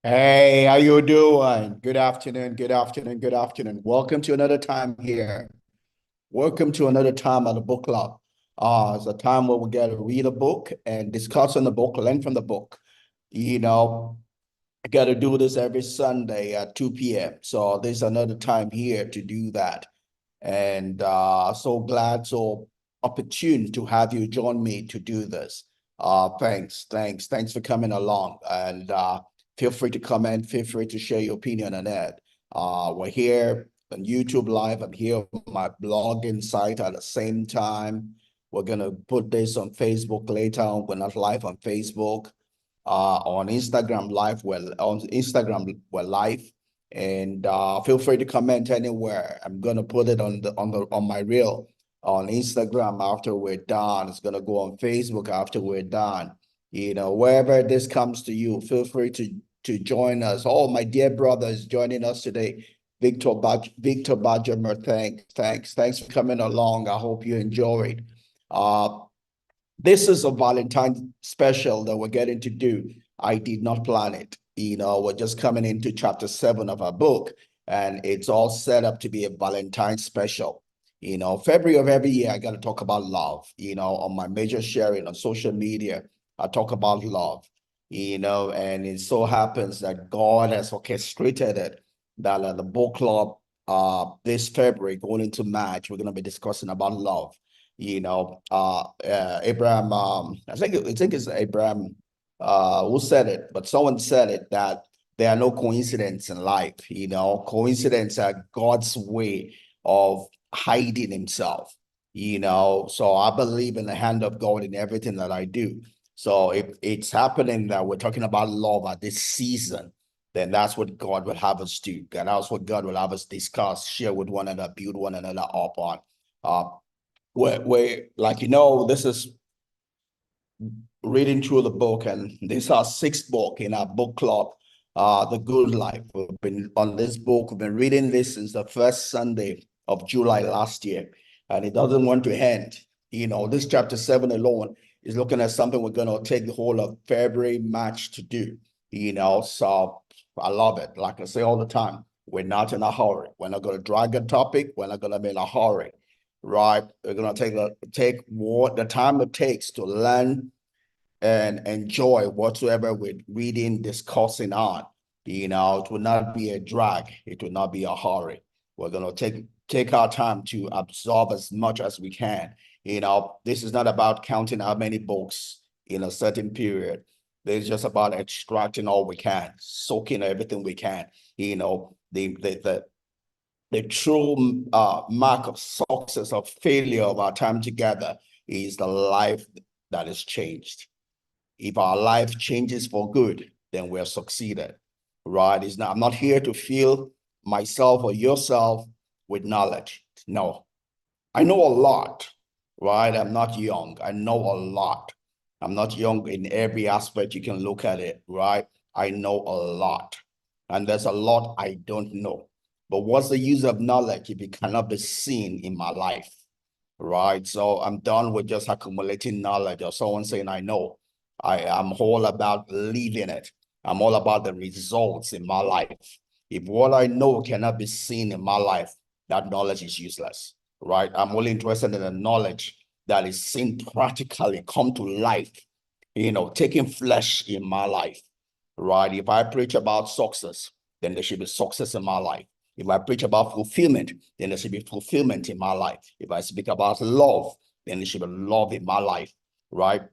Hey, how you doing? Good afternoon, good afternoon, good afternoon. Welcome to another time here. Welcome to another time at the book club. It's a time where we get to read a book and discuss on the book, learn from the book. You know, I got to do this every Sunday at 2 p.m. So there's another time here to do that. And so glad, so opportune to have you join me to do this. Thanks for coming along. And feel free to comment, feel free to share your opinion on that. We're here on YouTube Live. I'm here on my blogging site at the same time. We're gonna put this on Facebook later on. We're not live on Facebook. On Instagram Live, we're live. And feel free to comment anywhere. I'm gonna put it on my reel on Instagram after we're done. It's gonna go on Facebook after we're done. Wherever this comes to you, feel free to join us. Oh, my dear brother is joining us today. Victor Bajamer, thanks for coming along. I hope you enjoyed. This is a Valentine special that we're getting to do. I did not plan it. We're just coming into chapter 7 of our book, and it's all set up to be a Valentine special. February of every year, I got to talk about love. On my major sharing on social media, I talk about love, and it so happens that God has orchestrated it that at the book club this February, going into March, we're going to be discussing about love. Abraham, I think it's Abraham who said it, but someone said it that there are no coincidences in life. Coincidences are God's way of hiding himself. So I believe in the hand of God in everything that I do. So if it's happening that we're talking about love at this season, then that's what God will have us do. And that's what God will have us discuss, share with one another, build one another up on. Uh, where like this is reading through the book, and this is our sixth book in our book club, The Good Life. We've been on this book, we've been reading this since the first Sunday of July last year, and it doesn't want to end. This chapter 7 alone is looking at something we're going to take the whole of February, March to do. So I love it. Like I say all the time, we're not in a hurry. We're not going to drag a topic. We're not going to be in a hurry, right? We're going to take what the time it takes to learn and enjoy whatsoever we're reading, discussing on. It will not be a drag. It will not be a hurry. We're going to take our time to absorb as much as we can. This is not about counting how many books in a certain period. This is just about extracting all we can, soaking everything we can. The true mark of success or failure of our time together is the life that is changed. If our life changes for good, then we're succeeded, right? I'm not here to fill myself or yourself with knowledge. No, I know a lot, right? I'm not young. I know a lot. I'm not young in every aspect you can look at it, right? I know a lot. And there's a lot I don't know. But what's the use of knowledge if it cannot be seen in my life, right? So I'm done with just accumulating knowledge or someone saying I know. I'm all about living it. I'm all about the results in my life. If what I know cannot be seen in my life, that knowledge is useless, right? I'm only interested in the knowledge that is seen practically come to life, taking flesh in my life, right? If I preach about success, then there should be success in my life. If I preach about fulfillment, then there should be fulfillment in my life. If I speak about love, then there should be love in my life, right?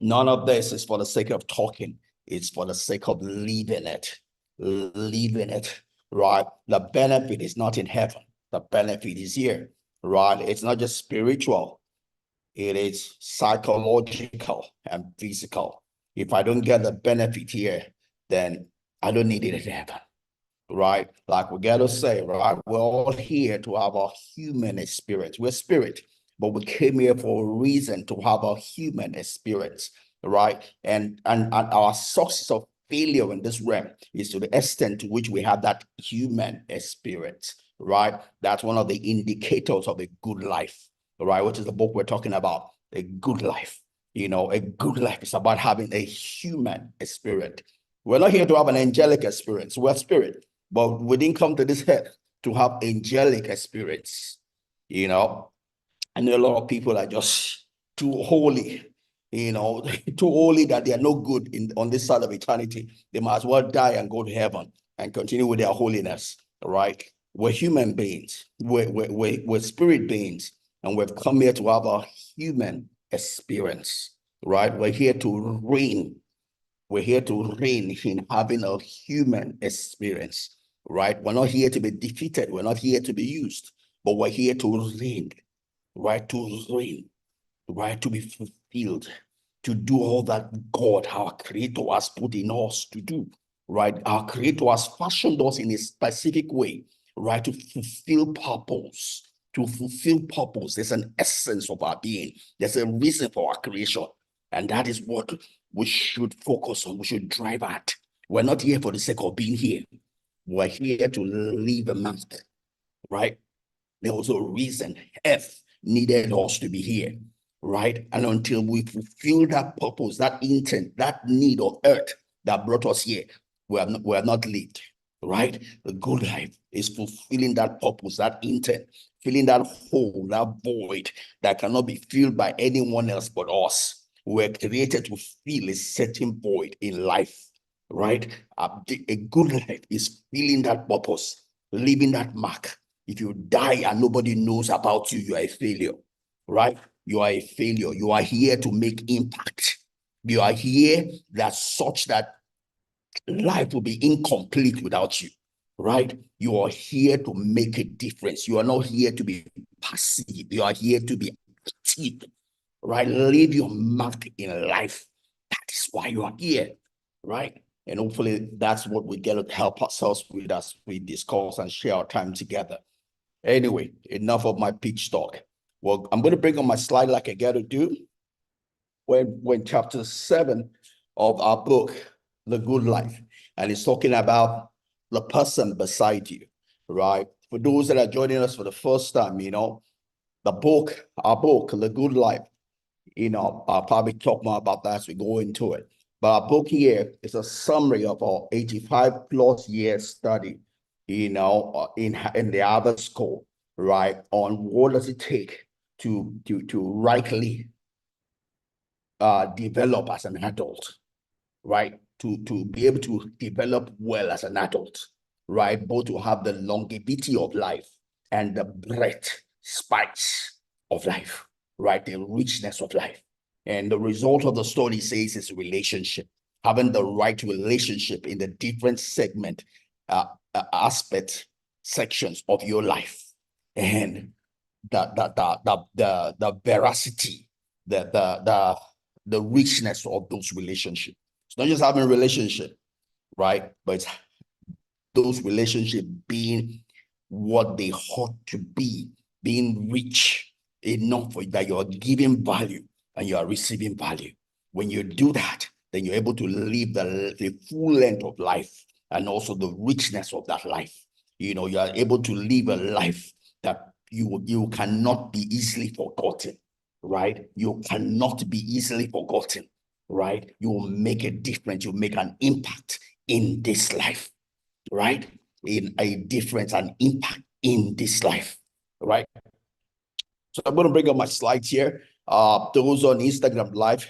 None of this is for the sake of talking. It's for the sake of living it. Living it, right? The benefit is not in heaven. The benefit is here, right? It's not just spiritual. It is psychological and physical. If I don't get the benefit here, then I don't need it in heaven, right? Like we got to say, right? We're all here to have a human experience. We're spirit, but we came here for a reason to have a human experience, right? And our sources of failure in this realm is to the extent to which we have that human experience, right? That's one of the indicators of a good life, right? Which is the book we're talking about, a good life. A good life is about having a human experience, We're not here to have an angelic experience. We're spirit, but we didn't come to this earth to have angelic experience. You know, I know a lot of people are just too holy, too holy that they are no good on this side of eternity. They might as well die and go to heaven and continue with their holiness, right? We're human beings. We're spirit beings, and we've come here to have a human experience, right? We're here to reign. We're here to reign in having a human experience, right? We're not here to be defeated. We're not here to be used, but we're here to reign, right? To reign, right? To be fulfilled, to do all that God, our Creator, has put in us to do, right? Our Creator has fashioned us in a specific way, right? To fulfill purpose. To fulfill purpose. There's an essence of our being. There's a reason for our creation. And that is what we should focus on. We should drive at. We're not here for the sake of being here. We're here to leave a mark, right? There was a reason F needed us to be here, right? And until we fulfill that purpose, that intent, that need of earth that brought us here, we have not lived, right? The good life is fulfilling that purpose, that intent, filling that hole, that void that cannot be filled by anyone else but us. We're created to fill a certain void in life, right? A good life is filling that purpose, leaving that mark. If you die and nobody knows about you, you are a failure, right? You are a failure. You are here to make impact. You are here that such that life will be incomplete without you, right? You are here to make a difference. You are not here to be passive. You are here to be active, right? Leave your mark in life. That is why you are here, right? And hopefully that's what we get to help ourselves with as we discuss and share our time together. Anyway, enough of my pitch talk. Well, I'm going to bring on my slide like I got to do when chapter 7 of our book, The Good Life, and it's talking about the person beside you, right? For those that are joining us for the first time, the book, our book, The Good Life, I'll probably talk more about that as we go into it. But our book here is a summary of our 85 plus year study, in the Harvard School, right? On what does it take to rightly develop as an adult, right? To be able to develop well as an adult, right? Both to have the longevity of life and the breadth, spice of life, right? The richness of life. And the result of the story says is relationship, having the right relationship in the different segment, aspect sections of your life, and the veracity, the richness of those relationships. It's not just having a relationship, right? But it's those relationships being what they ought to be, being rich enough for that you are giving value and you are receiving value. When you do that, then you're able to live the full length of life and also the richness of that life. You are able to live a life that you cannot be easily forgotten, right? You cannot be easily forgotten, right? You will make a difference. You make an impact in this life, right? In a difference and impact in this life, right? So I'm going to bring up my slides here. Those on Instagram Live,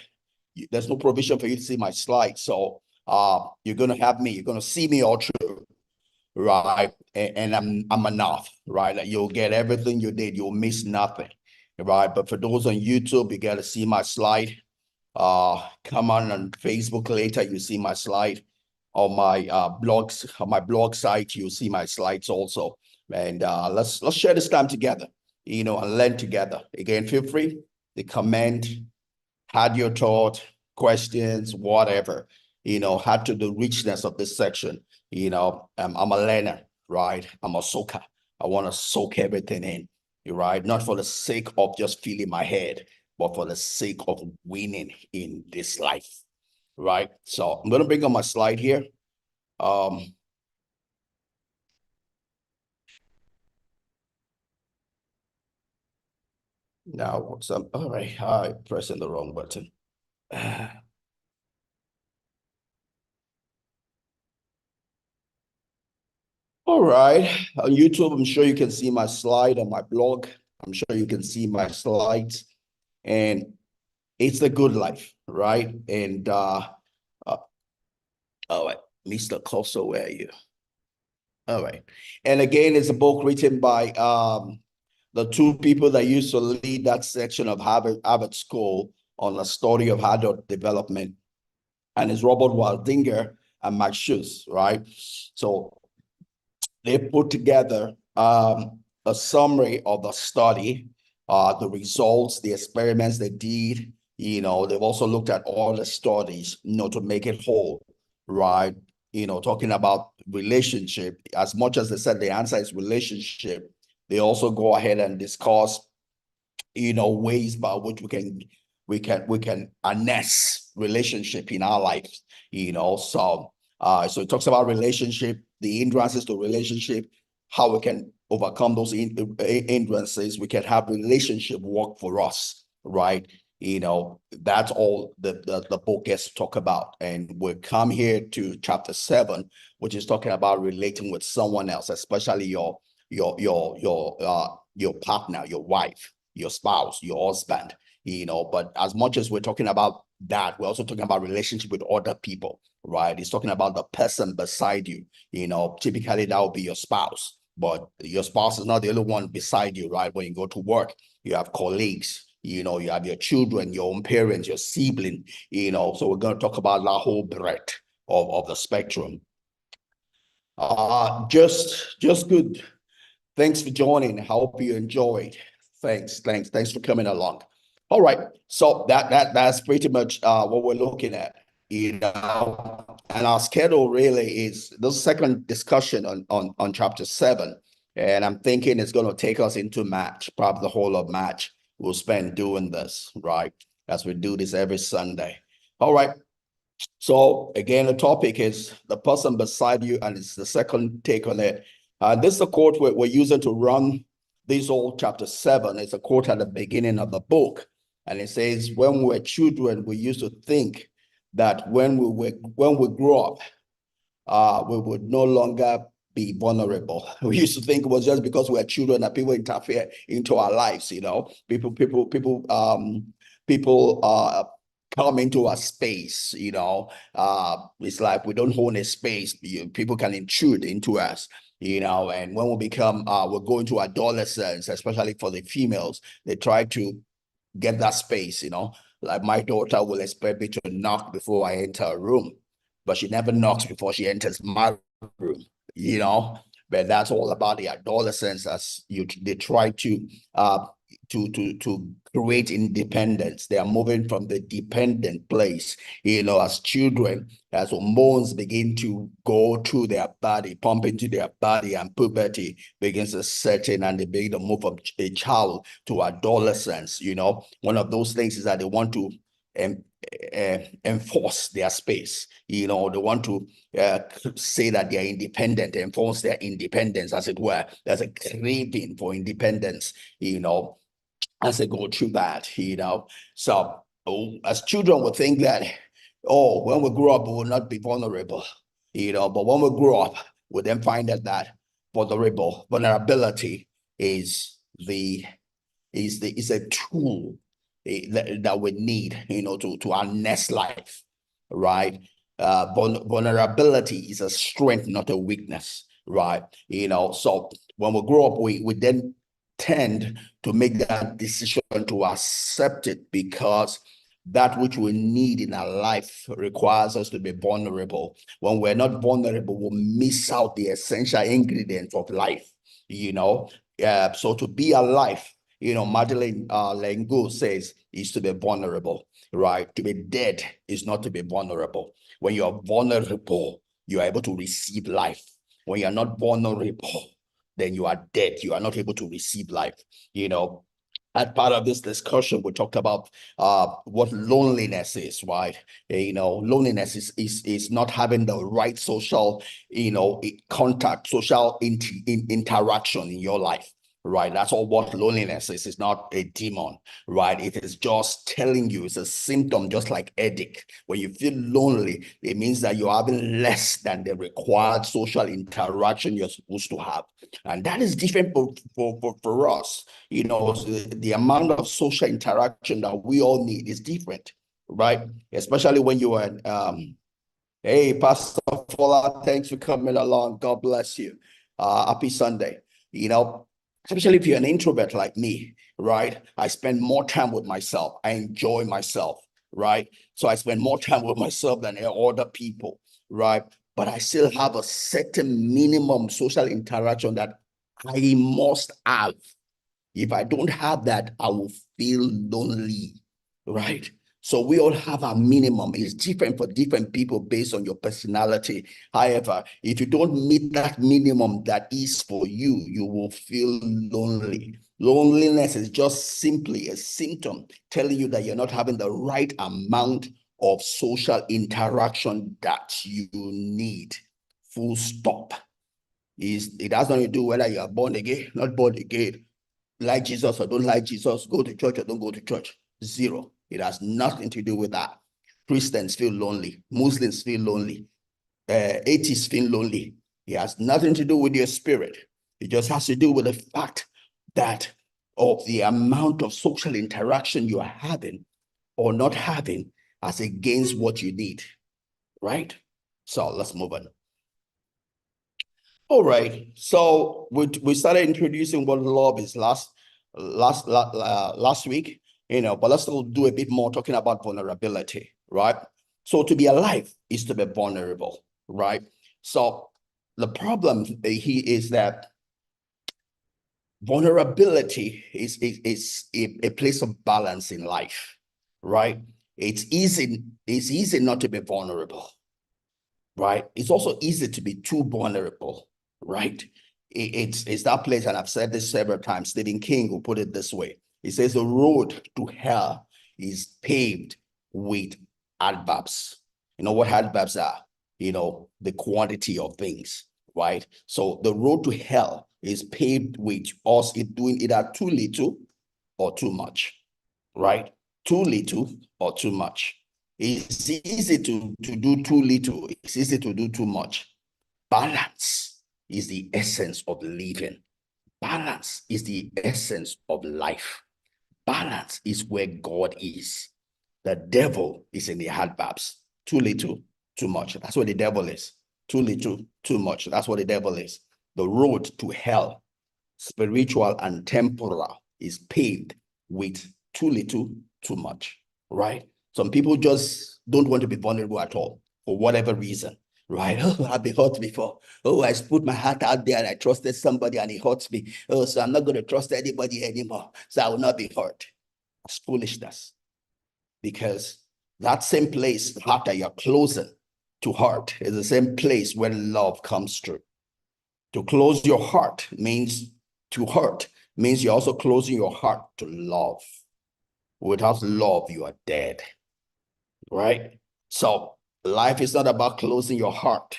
there's no provision for you to see my slides. So you're going to have me, you're going to see me all through, right? And I'm enough, right? Like you'll get everything you did. You'll miss nothing, right? But for those on YouTube, you got to see my slide. Come on Facebook later, you see my slide. On my blogs, on my blog site, you'll see my slides also. And let's share this time together, and learn together. Again, feel free to comment, add your thought, questions, whatever, add to the richness of this section. I'm a learner, right? I'm a soaker. I want to soak everything in, right? Not for the sake of just filling my head, but for the sake of winning in this life, right? So I'm going to bring up my slide here. Now, all right, I pressing the wrong button. All right. On YouTube, I'm sure you can see my slide on my blog. I'm sure you can see my slides. And it's a good life, right? And uh all right, Mr. Coso, where are you? All right. And again, it's a book written by the two people that used to lead that section of Harvard School on the study of adult development. And it's Robert Waldinger and Marc Schulz, right? So they put together a summary of the study, the results, the experiments they did. They've also looked at all the studies, to make it whole, right? Talking about relationship, as much as they said the answer is relationship, they also go ahead and discuss ways by which we can harness relationship in our lives. So it talks about relationship, the hindrances to relationship, how we can overcome those hindrances. We can have relationship work for us, right? That's all the book gets to talk about. And we come here to chapter 7, which is talking about relating with someone else, especially your partner, your wife, your spouse, your husband. But as much as we're talking about that, we're also talking about relationship with other people, right? It's talking about the person beside you. Typically that would be your spouse, but your spouse is not the only one beside you, right? When you go to work, you have colleagues, you have your children, your own parents, your sibling, so we're going to talk about the whole breadth of the spectrum. Just good. Thanks for joining. I hope you enjoyed. Thanks for coming along. All right, so that's pretty much what we're looking at. And our schedule really is the second discussion on chapter 7, and I'm thinking it's going to take us into March, probably the whole of March. We'll spend doing this, right? As we do this every Sunday. All right. So again, the topic is the person beside you, and it's the second take on it. This is a quote we're using to run this whole chapter 7. It's a quote at the beginning of the book, and it says, "When we were children, we used to think that when we grew up, we would no longer be vulnerable. We used to think it was just because we're children that people interfere into our lives. People come into our space. It's like we don't own a space. People can intrude into us. And when we become, we're going to adolescence, especially for the females, they try to get that space. Like my daughter will expect me to knock before I enter a room, but she never knocks before she enters my room, you know. But that's all about the adolescents as they try to create independence. They are moving from the dependent place, as children, as hormones begin to go through their body, pump into their body, and puberty begins to set in, and they begin to move from a child to adolescence. One of those things is that they want to enforce their space. They want to say that they are independent, enforce their independence, as it were. There's a craving for independence, as they go through that, So as children would think that, when we grow up, we will not be vulnerable, but when we grow up, we then find that vulnerability is a tool that we need, to our next life, right? Vulnerability is a strength, not a weakness, right? So when we grow up, we then tend to make that decision to accept it, because that which we need in our life requires us to be vulnerable. When we're not vulnerable, we'll miss out the essential ingredients of life, so to be alive, Madeleine L'Engle says, is to be vulnerable, right? To be dead is not to be vulnerable. When you are vulnerable, you are able to receive life. When you are not vulnerable, then you are dead. You are not able to receive life. As part of this discussion, we talked about what loneliness is, right? Loneliness is not having the right social, contact, social interaction in your life, right? That's all what loneliness is. It's not a demon, right? It is just telling you, it's a symptom, just like headache. When you feel lonely, it means that you're having less than the required social interaction you're supposed to have. And that is different for us. You know, the amount of social interaction that we all need is different, right? Especially when you are, hey, Pastor Fola, thanks for coming along. God bless you. Happy Sunday. You know, especially if you're an introvert like me, right? I spend more time with myself. I enjoy myself, right? So I spend more time with myself than other people, right? But I still have a certain minimum social interaction that I must have. If I don't have that, I will feel lonely, right? So we all have our minimum. It's different for different people based on your personality. However, if you don't meet that minimum that is for you, you will feel lonely. Loneliness is just simply a symptom telling you that you're not having the right amount of social interaction that you need. Full stop. It has nothing to do whether you are born again, not born again, like Jesus or don't like Jesus, go to church or don't go to church. Zero. It has nothing to do with that. Christians feel lonely. Muslims feel lonely. Atheists feel lonely. It has nothing to do with your spirit. It just has to do with the fact that of the amount of social interaction you are having or not having as against what you need, right? So let's move on. All right. So we started introducing what love is last week, you know, but let's still do a bit more talking about vulnerability, right? So to be alive is to be vulnerable, right? So the problem here is that vulnerability is a place of balance in life, right? It's easy not to be vulnerable, right? It's also easy to be too vulnerable, right? It's that place, and I've said this several times. Stephen King will put it this way. He says the road to hell is paved with adverbs. You know what adverbs are? You know, the quantity of things, right? So the road to hell is paved with us doing either too little or too much, right? Too little or too much. It's easy to do too little. It's easy to do too much. Balance is the essence of living. Balance is the essence of life. Balance is where God is. The devil is in the adverbs. Too little, too much. That's what the devil is. Too little, too much. That's what the devil is. The road to hell, spiritual and temporal, is paved with too little, too much, right? Some people just don't want to be vulnerable at all for whatever reason, right? Oh, I've been hurt before. Oh, I put my heart out there and I trusted somebody and he hurt me. Oh, so I'm not going to trust anybody anymore. So I will not be hurt. It's foolishness, because that same place after you're closing to heart is the same place where love comes through. To close your heart means to hurt, means you're also closing your heart to love. Without love, you are dead, right? So life is not about closing your heart.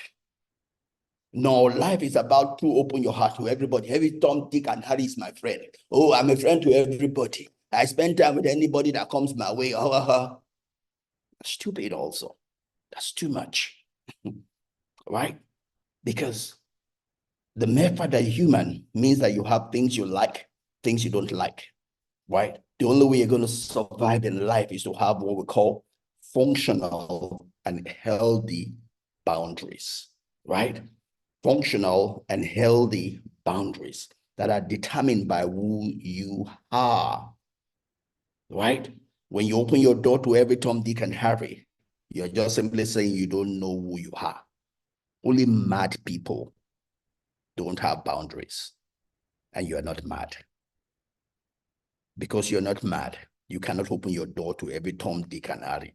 No, life is about to open your heart to everybody. Every Tom, Dick, and Harry is my friend. Oh, I'm a friend to everybody. I spend time with anybody that comes my way. That's stupid also. That's too much, right? Because the mere fact that you're human means that you have things you like, things you don't like, right? The only way you're going to survive in life is to have what we call functional and healthy boundaries, right? Functional and healthy boundaries that are determined by who you are, right? When you open your door to every Tom, Dick, and Harry, you're just simply saying you don't know who you are. Only mad people don't have boundaries, and you're not mad. Because you're not mad, you cannot open your door to every Tom, Dick, and Harry,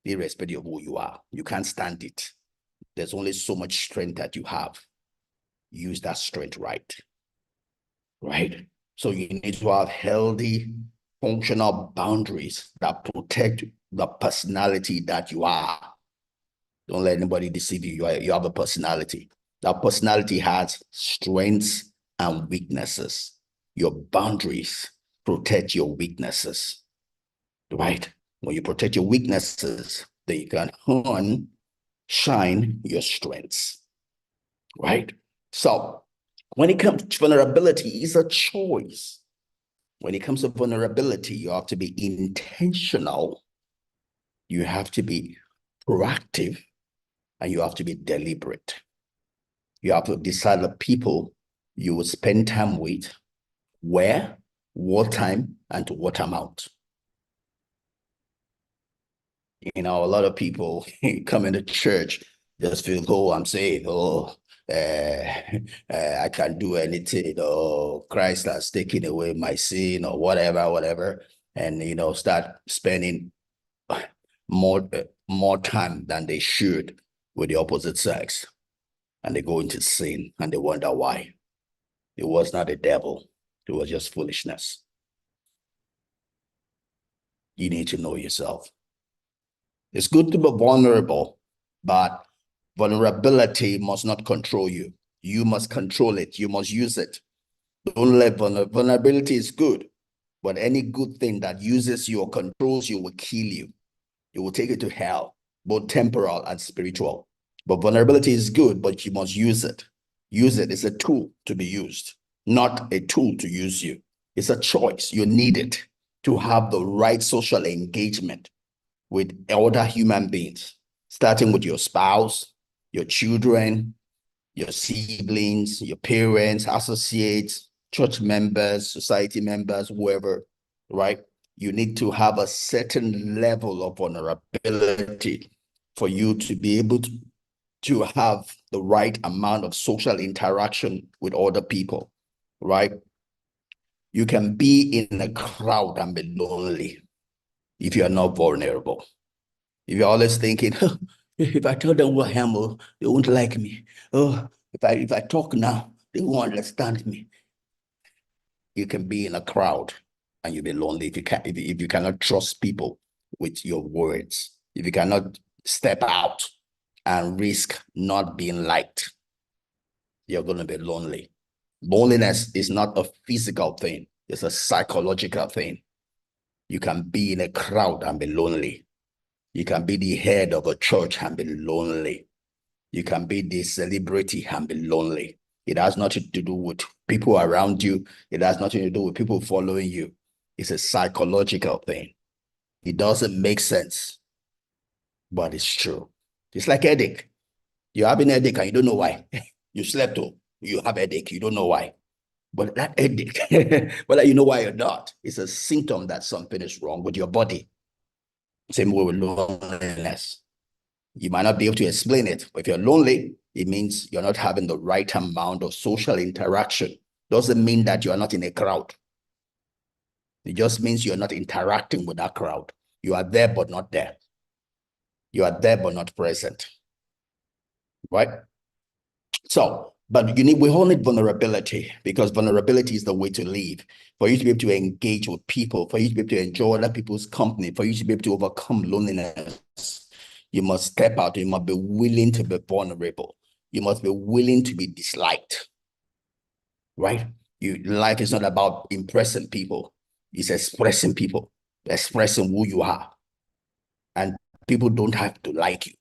irrespective of who you are. You can't stand it. There's only so much strength that you have. Use that strength right. Right? So you need to have healthy, functional boundaries that protect the personality that you are. Don't let anybody deceive you. You have a personality. That personality has strengths and weaknesses. Your boundaries protect your weaknesses, right? When you protect your weaknesses, then you can shine your strengths, right? So when it comes to vulnerability, it's a choice. When it comes to vulnerability, you have to be intentional, you have to be proactive, and you have to be deliberate. You have to decide the people you will spend time with, where, what time, and to what amount. You know, a lot of people come into church, just feel, oh, I'm saved, oh, I can't do anything, oh, Christ has taken away my sin, or whatever, and, start spending more time than they should with the opposite sex, and they go into sin, and they wonder why. It was not the devil, it was just foolishness. You need to know yourself. It's good to be vulnerable, but vulnerability must not control you. You must control it. You must use it. Don't let vulnerability is good, but any good thing that uses you or controls you will kill you. It will take you to hell, both temporal and spiritual. But vulnerability is good, but you must use it. Use it. It's a tool to be used, not a tool to use you. It's a choice. You need it to have the right social engagement with other human beings, starting with your spouse, your children, your siblings, your parents, associates, church members, society members, whoever, right? You need to have a certain level of vulnerability for you to be able to have the right amount of social interaction with other people, right? You can be in a crowd and be lonely if you are not vulnerable. If you're always thinking, oh, if I tell them what I am, oh, they won't like me. Oh, if I talk now, they won't understand me. You can be in a crowd and you'll be lonely if you cannot trust people with your words. If you cannot step out and risk not being liked, you're going to be lonely. Loneliness is not a physical thing, it's a psychological thing. You can be in a crowd and be lonely. You can be the head of a church and be lonely. You can be the celebrity and be lonely. It has nothing to do with people around you. It has nothing to do with people following you. It's a psychological thing. It doesn't make sense, but it's true. It's like headache. You're having a headache and you don't know why. You slept, you have a headache, you don't know why. But that headache, whether you know why or not, it's a symptom that something is wrong with your body. Same way with loneliness. You might not be able to explain it, but if you're lonely, it means you're not having the right amount of social interaction. Doesn't mean that you are not in a crowd. It just means you're not interacting with that crowd. You are there, but not there. You are there, but not present. Right? So, but we all need vulnerability, because vulnerability is the way to live. For you to be able to engage with people, for you to be able to enjoy other people's company, for you to be able to overcome loneliness, you must step out. You must be willing to be vulnerable. You must be willing to be disliked, right? Life is not about impressing people. It's expressing people, expressing who you are. And people don't have to like you.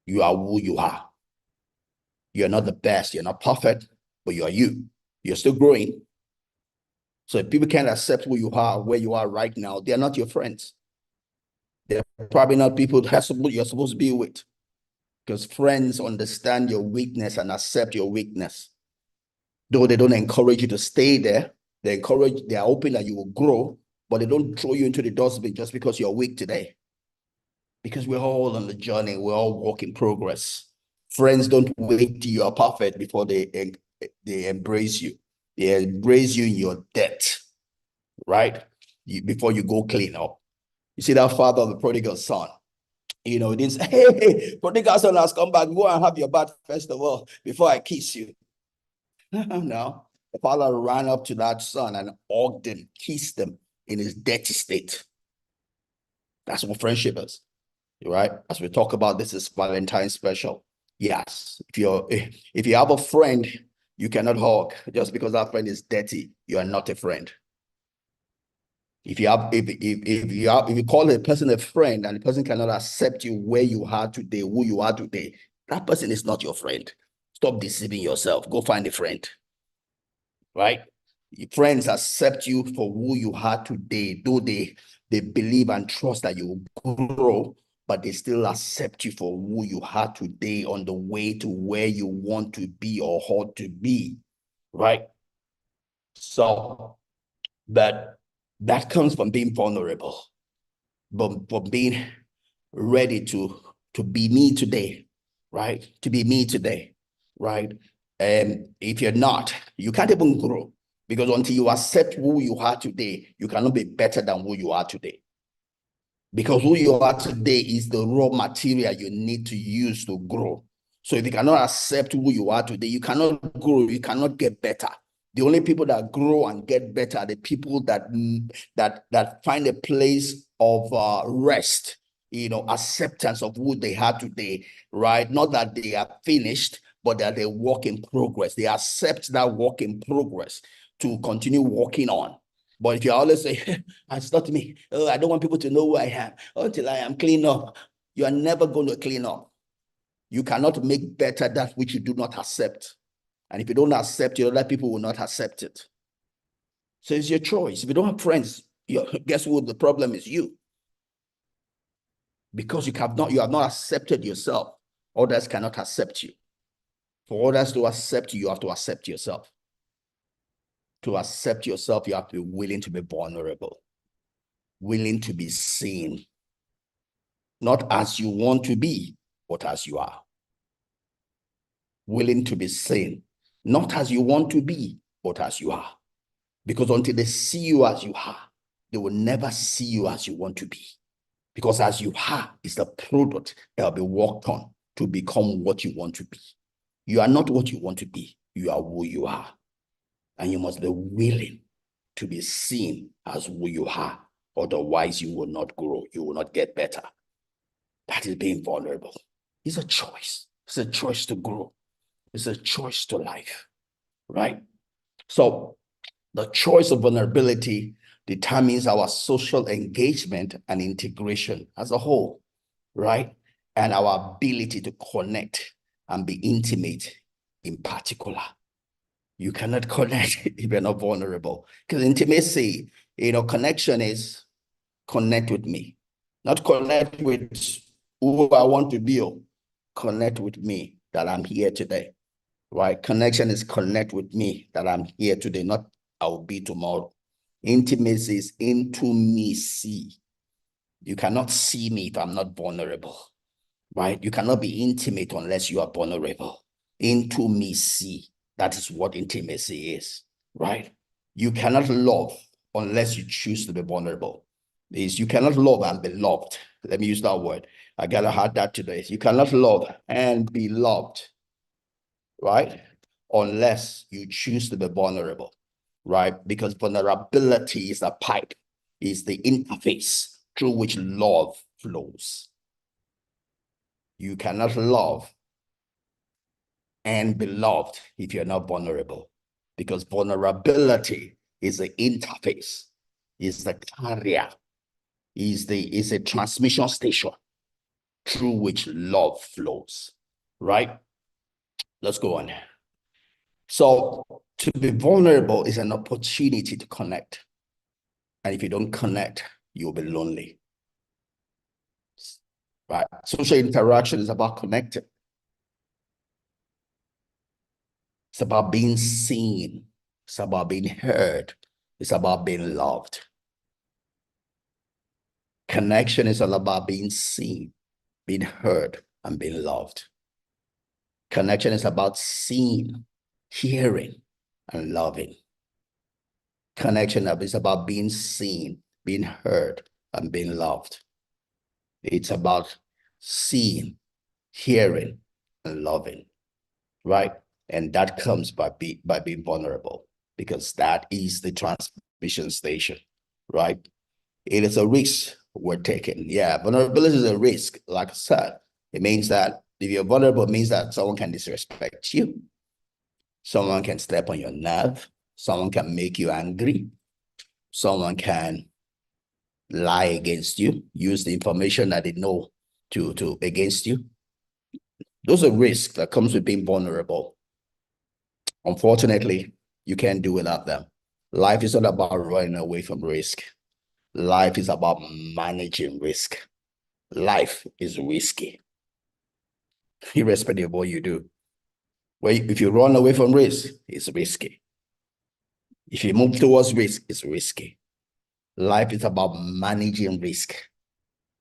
You are who you are. You're not the best. You're not perfect, but you are you. You're still growing. So if people can't accept who you are, where you are right now, they're not your friends. They're probably not people you're supposed to be with. Because friends understand your weakness and accept your weakness. Though they don't encourage you to stay there, they are hoping that you will grow, but they don't throw you into the dustbin just because you're weak today. Because we're all on the journey, we're all work in progress. Friends don't wait till you are perfect before they embrace you. They embrace you in your debt, right? Before you go clean up. You see that father of the prodigal son. He didn't say, hey, prodigal son has come back. Go and have your bath first of all before I kiss you. No. The father ran up to that son and hugged him, kissed him in his dirty state. That's what friendship is, right? As we talk about this is Valentine's special. Yes, if you have a friend You cannot hug just because that friend is dirty. You are not a friend. If you call a person a friend and the person cannot accept you where you are today, who you are today, that person is not your friend. Stop deceiving yourself. Go find a friend. Right? Your friends accept you for who you are today, though they believe and trust that you will grow, but they still accept you for who you are today on the way to where you want to be or ought to be. Right? So that comes from being vulnerable, but from being ready to be me today, right? To be me today, right? And if you're not, you can't even grow, because until you accept who you are today, you cannot be better than who you are today. Because who you are today is the raw material you need to use to grow. So if you cannot accept who you are today, you cannot grow, you cannot get better. The only people that grow and get better are the people that find a place of rest, acceptance of who they are today, right? Not that they are finished, but that they work in progress. They accept that work in progress to continue working on. But if you always say, it's not me, oh, I don't want people to know who I am until I am clean up, you are never going to clean up. You cannot make better that which you do not accept. And if you don't accept it, other people will not accept it. So it's your choice. If you don't have friends, guess what? The problem is you. Because you have not accepted yourself. Others cannot accept you. For others to accept you, you have to accept yourself. To accept yourself, you have to be willing to be vulnerable, willing to be seen, not as you want to be, but as you are. Willing to be seen, not as you want to be, but as you are. Because until they see you as you are, they will never see you as you want to be. Because as you are is the product that will be worked on to become what you want to be. You are not what you want to be. You are who you are. And you must be willing to be seen as who you are. Otherwise, you will not grow. You will not get better. That is being vulnerable. It's a choice. It's a choice to grow. It's a choice to life, right? So the choice of vulnerability determines our social engagement and integration as a whole, right? And our ability to connect and be intimate in particular. You cannot connect if you're not vulnerable. Because intimacy, connection is connect with me. Not connect with who I want to be. Connect with me that I'm here today. Right? Connection is connect with me that I'm here today, not I'll be tomorrow. Intimacy is intimacy. You cannot see me if I'm not vulnerable. Right? You cannot be intimate unless you are vulnerable. Intimacy. That is what intimacy is. Right? You cannot love unless you choose to be vulnerable. You cannot love and be loved. Let me use that word. I gotta have that today. You cannot love and be loved, right? Unless you choose to be vulnerable, right? Because vulnerability is the pipe, is the interface through which love flows. You cannot love and be loved if you're not vulnerable, because vulnerability is the interface, is the carrier, is a transmission station through which love flows, right? Let's go on. So to be vulnerable is an opportunity to connect. And if you don't connect, you'll be lonely. Right? Social interaction is about connecting. It's about being seen. It's about being heard. It's about being loved. Connection is all about being seen, being heard, and being loved. Connection is about seeing, hearing, and loving. Connection is about being seen, being heard, and being loved. It's about seeing, hearing, and loving, right? And that comes by being vulnerable, because that is the transmission station, right? It is a risk we're taking. Yeah, vulnerability is a risk. Like I said, it means that if you're vulnerable, it means that someone can disrespect you. Someone can step on your nerve. Someone can make you angry. Someone can lie against you, use the information that they know to against you. Those are risks that comes with being vulnerable. Unfortunately, you can't do without them. Life is not about running away from risk. Life is about managing risk. Life is risky, irrespective of what you do. If you run away from risk, it's risky. If you move towards risk, it's risky. Life is about managing risk,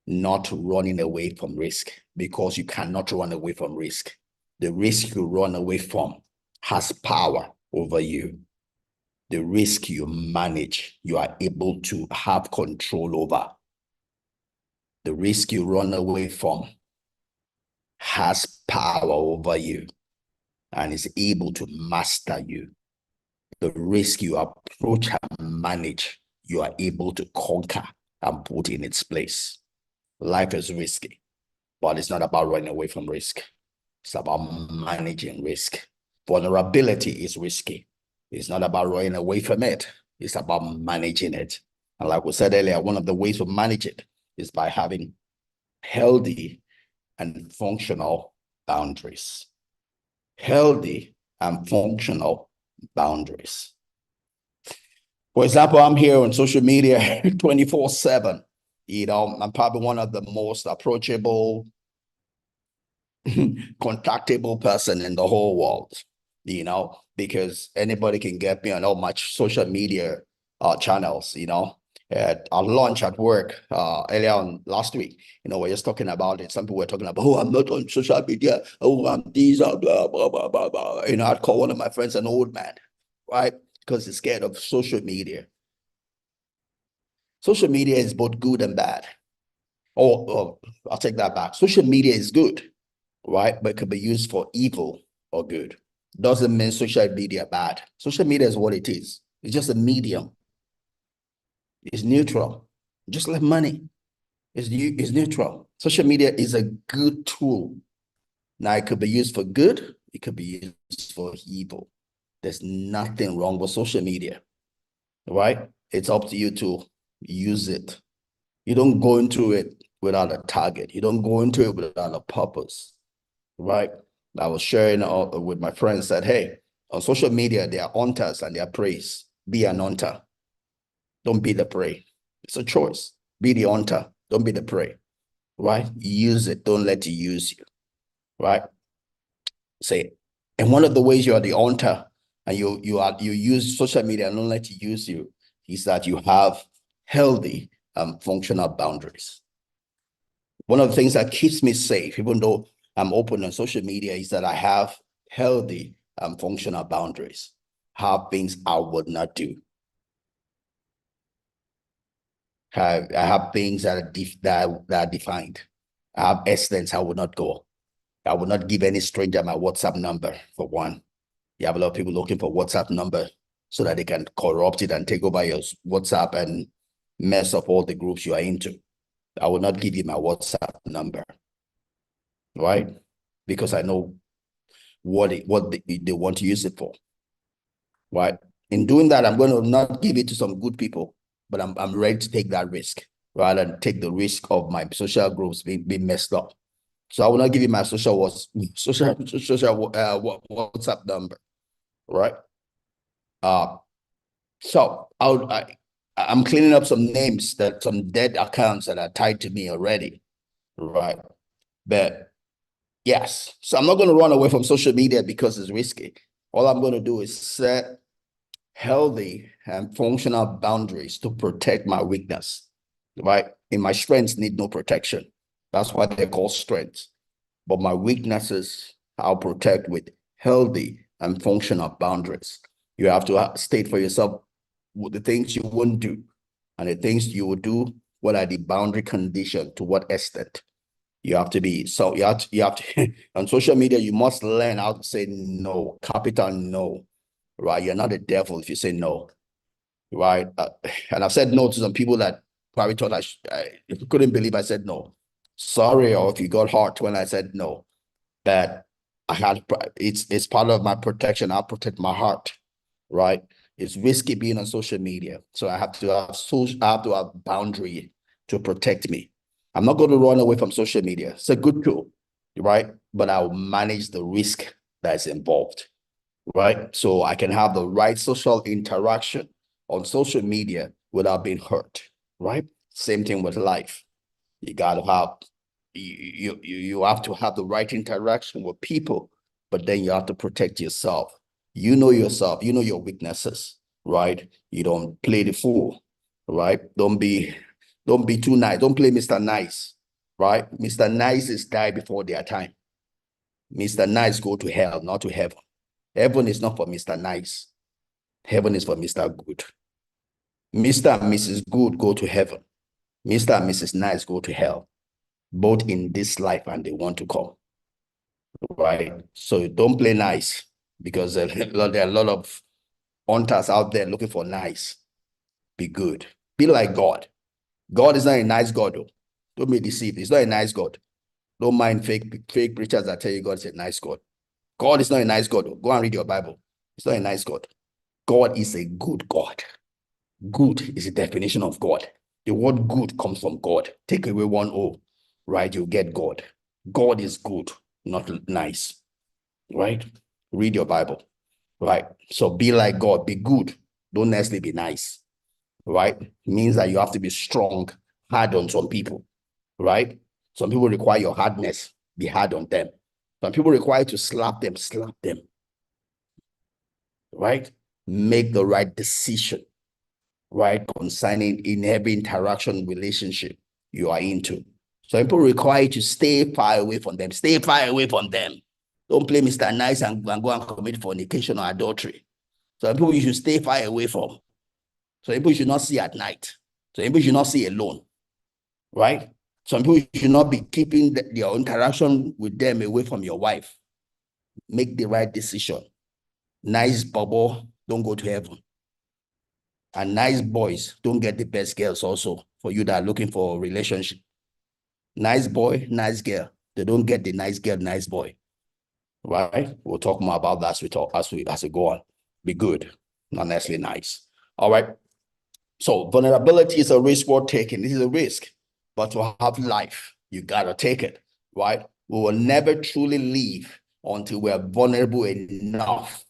not running away from risk, because you cannot run away from risk. The risk you run away from has power over you. The risk you manage, you are able to have control over. The risk you run away from has power over you and is able to master you. The risk you approach and manage, you are able to conquer and put in its place. Life is risky, but it's not about running away from risk. It's about managing risk. Vulnerability is risky. It's not about running away from it. It's about managing it. And like we said earlier, one of the ways to manage it is by having healthy and functional boundaries. Healthy and functional boundaries. For example, I'm here on social media 24/7. I'm probably one of the most approachable, contactable person in the whole world, because anybody can get me on all my social media channels, At our lunch at work earlier on last week, we're just talking about it. Some people were talking about, oh, I'm not on social media. Oh, I'm these, blah, blah, blah, blah, blah. I'd call one of my friends an old man, right? Because he's scared of social media. Social media is both good and bad. Or I'll take that back. Social media is good, right? But it could be used for evil or good. Doesn't mean social media bad. Social media is what it is. It's just a medium. It's neutral. Just like money. It's neutral. Social media is a good tool. Now, it could be used for good. It could be used for evil. There's nothing wrong with social media, right? It's up to you to use it. You don't go into it without a target. You don't go into it without a purpose, right? I was sharing with my friends that, hey, on social media, there are hunters and there are preys. Be an hunter. Don't be the prey. It's a choice. Be the hunter. Don't be the prey, right? Use it. Don't let it use you, right? Say, and one of the ways you are the hunter and you use social media and don't let it use you is that you have healthy functional boundaries. One of the things that keeps me safe, even though I'm open on social media, is that I have healthy functional boundaries. Have things I would not do. I have things that are defined. I have extents I would not go. I would not give any stranger my WhatsApp number, for one. You have a lot of people looking for WhatsApp number so that they can corrupt it and take over your WhatsApp and mess up all the groups you are into. I will not give you my WhatsApp number, right? Because I know what they want to use it for, right? In doing that, I'm going to not give it to some good people, but I'm ready to take that risk rather than take the risk of my social groups being messed up. So I will not give you my social WhatsApp number, right? So I'm cleaning up some names, some dead accounts that are tied to me already, right? But yes, so I'm not going to run away from social media because it's risky. All I'm going to do is set healthy and functional boundaries to protect my weakness, right? And my strengths need no protection. That's why they're called strengths. But my weaknesses, I'll protect with healthy and functional boundaries. You have to state for yourself the things you wouldn't do and the things you would do. What are the boundary conditions? To what extent? You have to be, so you have to, on social media, you must learn how to say no, capital no, right? You're not the devil if you say no, right? And I've said no to some people that probably thought I couldn't believe I said no. Sorry, or if you got hurt when I said no. But it's part of my protection. I'll protect my heart, right? It's risky being on social media. So I have to have boundary to protect me. I'm not going to run away from social media. It's a good tool, right? But I'll manage the risk that's involved, right? So I can have the right social interaction on social media without being hurt, right? Same thing with life. You gotta have you have to have the right interaction with people, but then you have to protect yourself. You know yourself, you know your weaknesses, right? You don't play the fool, right? Don't be too nice. Don't play Mr. Nice, right? Mr. Nice is die before their time. Mr. Nice go to hell, not to heaven. Heaven is not for Mr. Nice. Heaven is for Mr. Good. Mr. and Mrs. Good go to heaven. Mr. and Mrs. Nice go to hell, both in this life and they want to come, right? So don't play nice because there are a lot of hunters out there looking for nice. Be good. Be like God. God is not a nice God, though. Don't be deceived. He's not a nice God. Don't mind fake preachers that tell you God is a nice God. God is not a nice God, though. Go and read your Bible. He's not a nice God. God is a good God. Good is the definition of God. The word good comes from God. Take away one O, right? You get God. God is good, not nice, right? Read your Bible, right? So be like God, be good. Don't necessarily be nice, right? It means that you have to be strong, hard on some people, right? Some people require your hardness, be hard on them. Some people require to slap them, right? Make the right decision, right? Concerning in every interaction relationship you are into. So people require you to stay far away from them. Stay far away from them. Don't play Mr. Nice and go and commit fornication or adultery. So people you should stay far away from. So people you should not see at night. So people you should not see alone, right? Some people you should not be keeping your interaction with them away from your wife. Make the right decision. Nice bubble, don't go to heaven. And nice boys don't get the best girls also for you that are looking for a relationship. Nice boy, nice girl. They don't get the nice girl, nice boy. Right? We'll talk more about that as we go on. Be good, not necessarily nice. All right. So vulnerability is a risk worth taking. This is a risk, but to have life, you gotta take it. Right? We will never truly live until we are vulnerable enough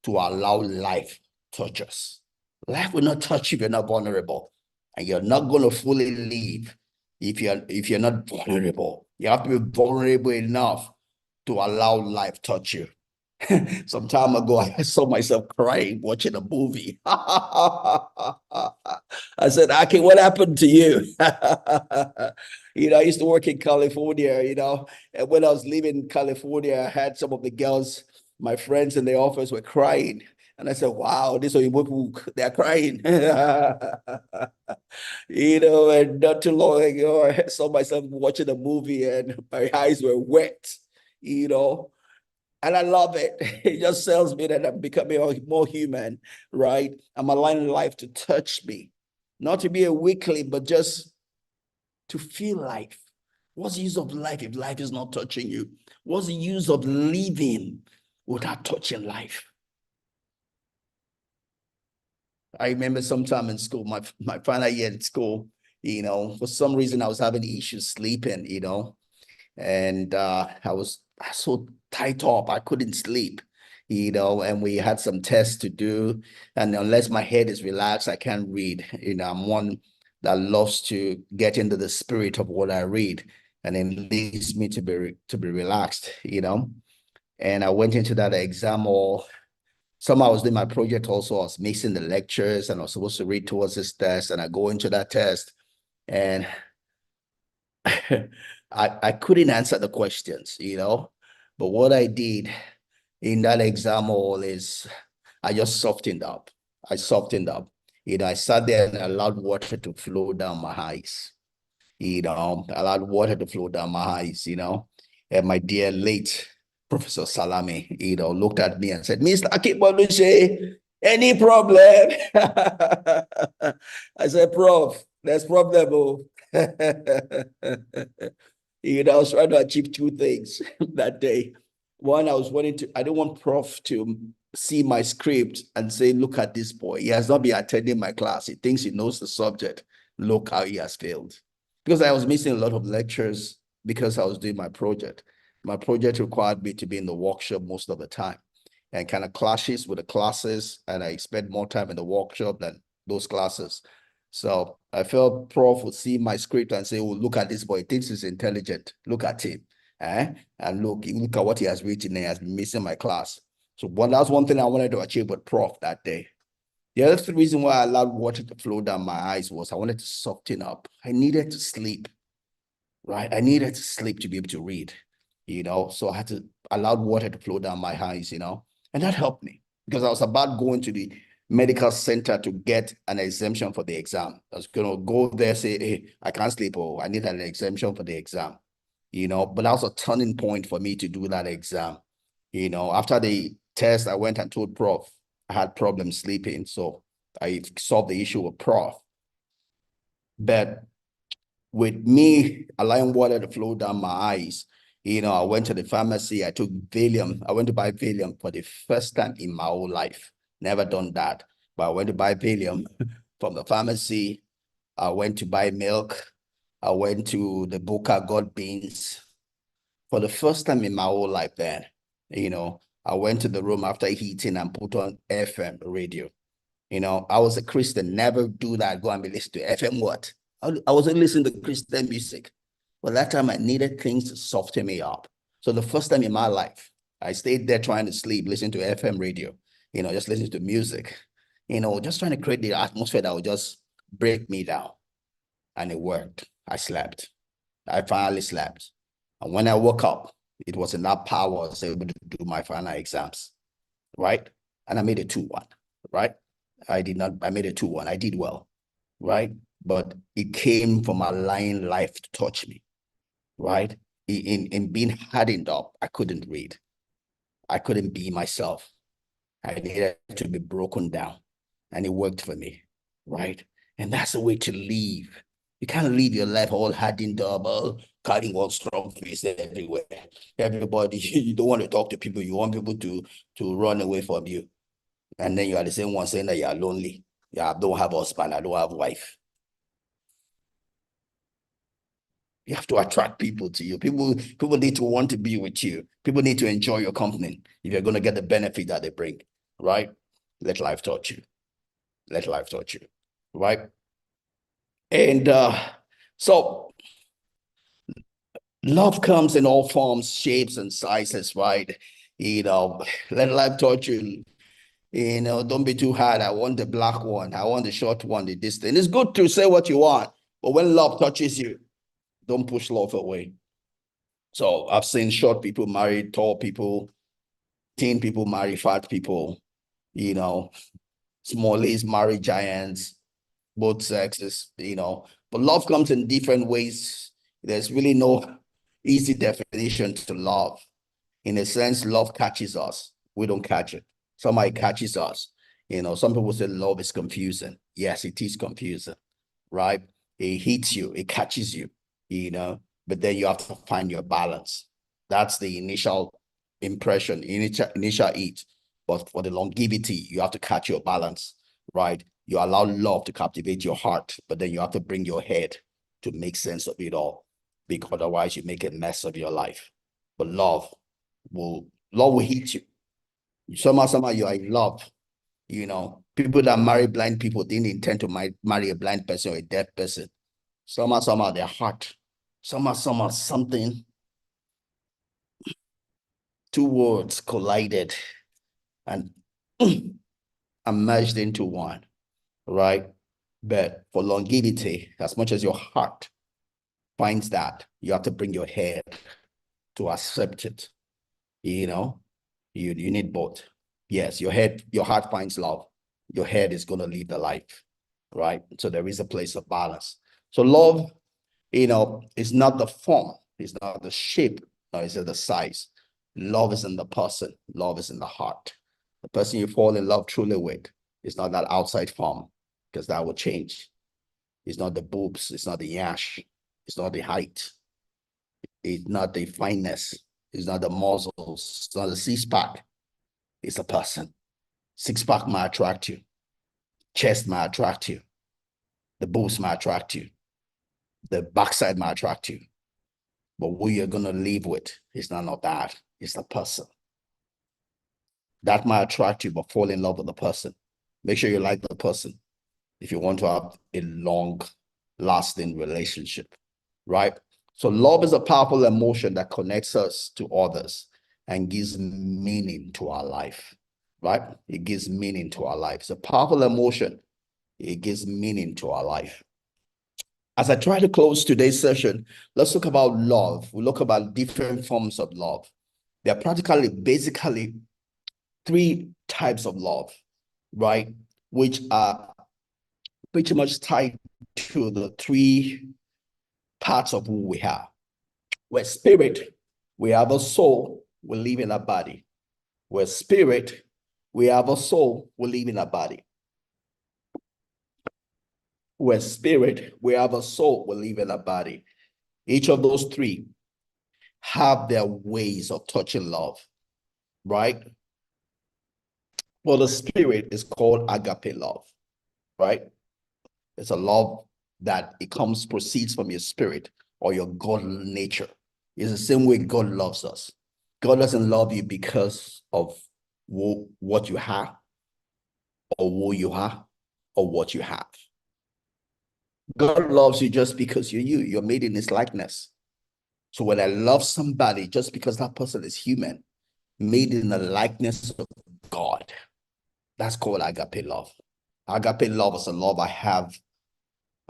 to allow life touch us. Life will not touch you if you're not vulnerable, and you're not going to fully live if you're not vulnerable. You have to be vulnerable enough to allow life touch you. Some time ago, I saw myself crying watching a movie. I said, Aki, what happened to you? I used to work in California, and when I was leaving California, I had some of the girls, my friends in the office were crying. And I said, wow, this is people, they're crying. And not too long ago, I saw myself watching a movie and my eyes were wet, and I love it. It just tells me that I'm becoming more human, right? I'm allowing life to touch me, not to be a weakling, but just to feel life. What's the use of life if life is not touching you? What's the use of living without touching life? I remember sometime in school, my final year in school, for some reason I was having issues sleeping, and I was so tight up, I couldn't sleep, and we had some tests to do. And unless my head is relaxed, I can't read. I'm one that loves to get into the spirit of what I read, and it leads me to be relaxed, And I went into that exam all. Somehow I was doing my project also. I was mixing the lectures and I was supposed to read towards this test. And I go into that test and I couldn't answer the questions, But what I did in that exam hall is I just softened up. I softened up. I sat there and allowed water to flow down my eyes. Allowed water to flow down my eyes, And my dear late Professor Salami, looked at me and said, Mr. Akibalushe, any problem? I said, Prof, there's problem. I was trying to achieve two things that day. One, I don't want prof to see my script and say, look at this boy. He has not been attending my class. He thinks he knows the subject. Look how he has failed. Because I was missing a lot of lectures because I was doing my project. My project required me to be in the workshop most of the time and kind of clashes with the classes. And I spent more time in the workshop than those classes. So I felt prof would see my script and say, oh, look at this boy. He thinks he's intelligent. Look at him. And look at what he has written. He has been missing my class. So that's one thing I wanted to achieve with prof that day. The other reason why I allowed water to flow down my eyes was I wanted to soften up. I needed to sleep, right? I needed to sleep to be able to read, so I had to allow water to flow down my eyes, and that helped me because I was about going to the medical center to get an exemption for the exam. I was going to go there, say, hey, I can't sleep, or I need an exemption for the exam, but that was a turning point for me to do that exam. After the test, I went and told prof I had problems sleeping. So I solved the issue with prof. But with me allowing water to flow down my eyes, I went to the pharmacy. I took Valium. I went to buy Valium for the first time in my whole life. Never done that. But I went to buy Valium from the pharmacy. I went to buy milk. I went to the Boca, got beans. For the first time in my whole life then, I went to the room after eating and put on FM radio. I was a Christian, never do that, go and be listening to FM what? I wasn't listening to Christian music. But that time I needed things to soften me up. So the first time in my life, I stayed there trying to sleep, listening to FM radio, just listening to music, just trying to create the atmosphere that would just break me down. And it worked. I slept. I finally slept. And when I woke up, it was in that power I was able to do my final exams, right? And I made a 2-1, right? I made a 2-1. I did well, right? But it came from allowing life to touch me, right? In being hardened up, I couldn't read. I couldn't be myself. I needed to be broken down. And it worked for me, right? And that's the way to live. You can't live your life all hardened up, all carrying one strong face everywhere. Everybody, you don't want to talk to people. You want people to run away from you. And then you are the same one saying that you are lonely. Yeah, I don't have a husband. I don't have a wife. You have to attract people to you. People need to want to be with you. People need to enjoy your company if you're going to get the benefit that they bring, right? Let life touch you. Let life touch you, right? And so love comes in all forms, shapes, and sizes, right? Let life touch you. Don't be too hard. I want the black one. I want the short one, the distance. It's good to say what you want, but when love touches you, don't push love away. So I've seen short people marry tall people, thin people marry fat people, smallies marry giants, both sexes, but love comes in different ways. There's really no easy definition to love. In a sense, love catches us. We don't catch it. Somebody catches us. Some people say love is confusing. Yes, it is confusing, right? It hits you, it catches you, but then you have to find your balance. That's the initial impression, initial hit. But for the longevity, you have to catch your balance, right? You allow love to captivate your heart, but then you have to bring your head to make sense of it all, because otherwise you make a mess of your life. But love will hit you. Somehow you are in love. People that marry blind people didn't intend to marry a blind person or a deaf person. Somehow their heart, somehow something, two words collided and merged into one, right? But for longevity, as much as your heart finds that, you have to bring your head to accept it. You need both. Yes, your heart finds love. Your head is going to lead the life, right? So there is a place of balance. So love, is not the form, it's not the shape, nor is it the size. Love is in the person. Love is in the heart. The person you fall in love truly with is not that outside form, because that will change. It's not the boobs. It's not the yash. It's not the height. It's not the fineness. It's not the muscles. It's not the six-pack. It's a person. Six-pack might attract you. Chest might attract you. The boobs might attract you. The backside might attract you. But who you're going to live with is none of that. It's the person. That might attract you, but fall in love with the person. Make sure you like the person if you want to have a long-lasting relationship, right? So love is a powerful emotion that connects us to others and gives meaning to our life, right? It gives meaning to our life. It's a powerful emotion. It gives meaning to our life. As I try to close today's session, let's talk about love. We'll look about different forms of love. There are basically three types of love, right? Which are pretty much tied to the three parts of who we are. We're spirit, we have a soul, we live in a body. We're spirit, we have a soul, we live in a body. We're spirit, we have a soul, we live in a body. Each of those three have their ways of touching love, right? Well, the spirit is called agape love, right? It's a love that proceeds from your spirit or your God nature. It's the same way God loves us. God doesn't love you because of what you have or who you are or what you have. God loves you just because you're you. You're made in his likeness. So when I love somebody, just because that person is human, made in the likeness of God, that's called agape love. Agape love is a love I have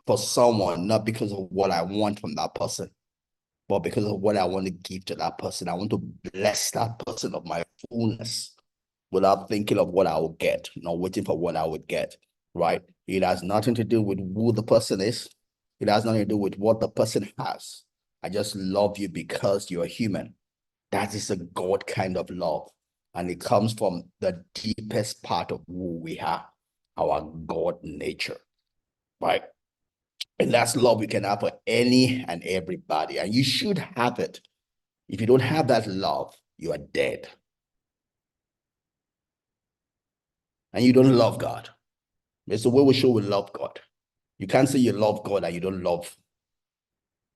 for someone, not because of what I want from that person, but because of what I want to give to that person. I want to bless that person of my fullness without thinking of what I will get, not waiting for what I would get, right? It has nothing to do with who the person is. It has nothing to do with what the person has. I just love you because you're human. That is a God kind of love. And it comes from the deepest part of who we are, our God nature, right? And that's love we can have for any and everybody. And you should have it. If you don't have that love, you are dead. And you don't love God. It's the way we show we love God. You can't say you love God and you don't love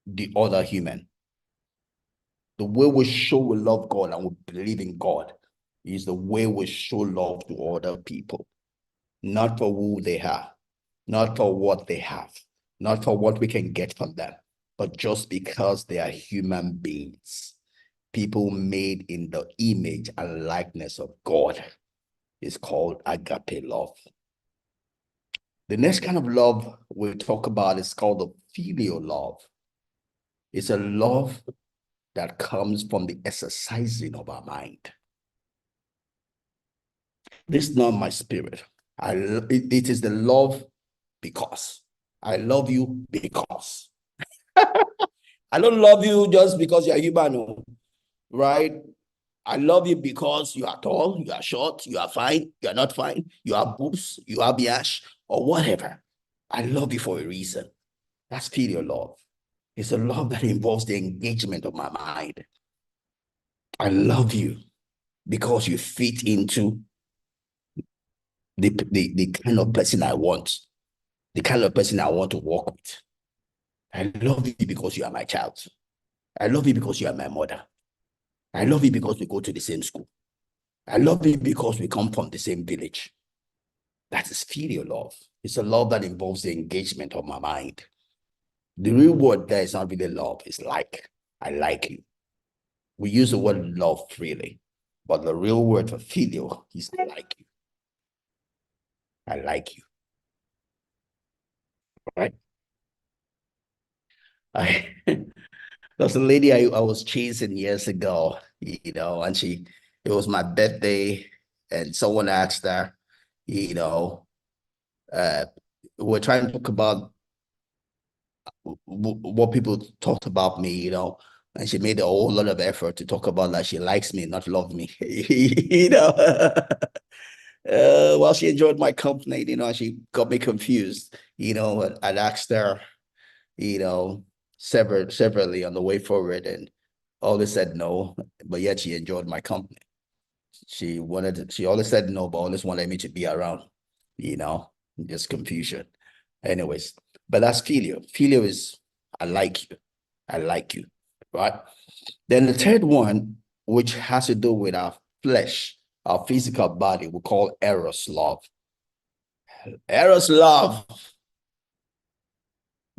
the other human. The way we show we love God and we believe in God is the way we show love to other people. Not for who they are, not for what they have, not for what we can get from them, but just because they are human beings. People made in the image and likeness of God is called agape love. The next kind of love we'll talk about is called the filial love. It's a love that comes from the exercising of our mind. This is not my spirit. It is the love because. I love you because. I don't love you just because you're human, right? I love you because you are tall, you are short, you are fine, you are not fine, you are boobs, you are biash, or whatever. I love you for a reason. That's filial love. It's a love that involves the engagement of my mind. I love you because you fit into the kind of person I want, the kind of person I want to work with. I love you because you are my child. I love you because you are my mother. I love you because we go to the same school. I love you because we come from the same village. That is filial love. It's a love that involves the engagement of my mind. The real word there is not really love. It's like, I like you. We use the word love freely, but the real word for filial is I like you. I like you, right? I There's a lady I was chasing years ago, and it was my birthday, and someone asked her, you know, uh, we're trying to talk about what people talked about me, and she made a whole lot of effort to talk about that she likes me, not love me, you know. Well, she enjoyed my company, she got me confused, I'd asked her, severally on the way forward, and always said no, but yet she enjoyed my company. She always said no, but always wanted me to be around, just confusion. Anyways, but that's filial. Filial is, I like you. I like you, right? Then the third one, which has to do with our flesh, our physical body, we call eros love. Eros love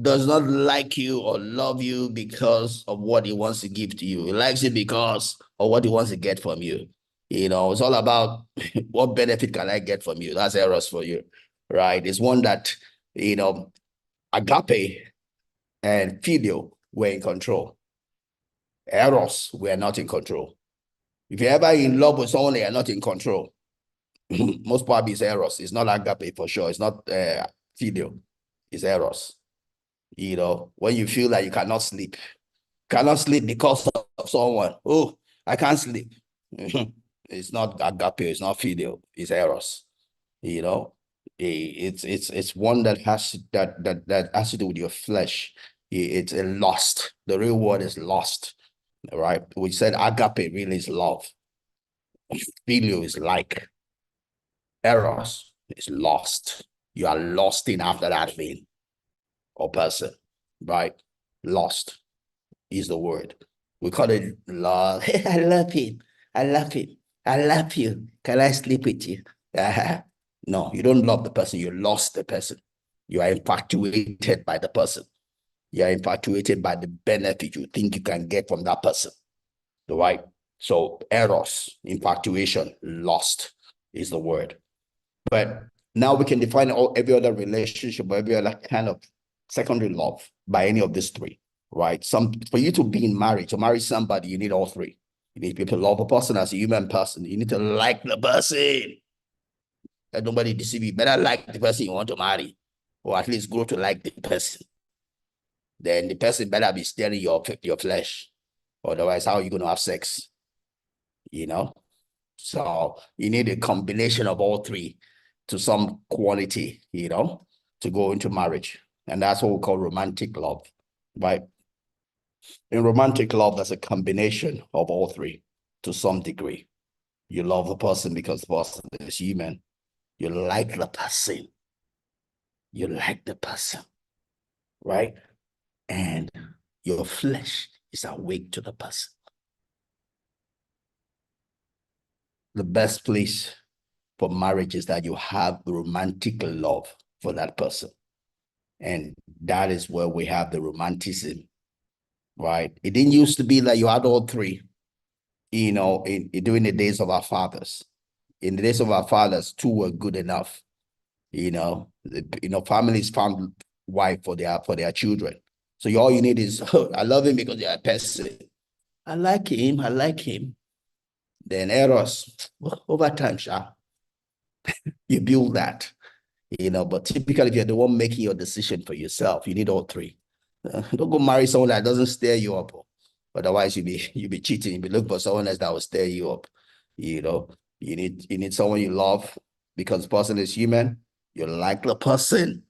does not like you or love you because of what he wants to give to you. He likes you because of what he wants to get from you. It's all about what benefit can I get from you? That's eros for you, right? It's one that, agape and filial were in control. Eros were not in control. If you're ever in love with someone, you're not in control. Most probably it's eros. It's not agape for sure. It's not filial. It's eros. When you feel like you cannot sleep because of someone. Oh, I can't sleep. It's not agape. It's not filial. It's eros. It's one that has that has to do with your flesh. It's a lust. The real word is lust, right? We said agape really is love. Filial is like. Eros is lost. You are lost in after that thing or person, right? Lost is the word. We call it love. I love him. I love him. I love you. Can I sleep with you? No, you don't love the person. You lost the person. You are infatuated by the person. You are infatuated by the benefit you think you can get from that person, right? So eros, infatuation, lost is the word. But now we can define every other relationship, every other kind of secondary love by any of these three, right? For you to be in marriage, to marry somebody, you need all three. You need people to love a person as a human person. You need to like the person. Let nobody deceive you. Better like the person you want to marry, or at least grow to like the person. Then the person better be steering your flesh. Otherwise, how are you going to have sex? So you need a combination of all three to some quality, to go into marriage. And that's what we call romantic love, right? In romantic love, there's a combination of all three to some degree. You love the person because the person is human. You like the person. You like the person, right? And your flesh is awake to the person. The best place for marriage is that you have romantic love for that person. And that is where we have the romanticism, right? It didn't used to be that you had all three, during the days of our fathers. In the days of our fathers, two were good enough. Families found wife for their children. So all you need is, oh, I love him because you're a person. I like him. Then eros, over time, you build that. But typically, if you're the one making your decision for yourself, you need all three. Don't go marry someone that doesn't stir you up. Otherwise, you'll be cheating. You'll be looking for someone else that will stir you up. You need someone you love because the person is human. You like the person,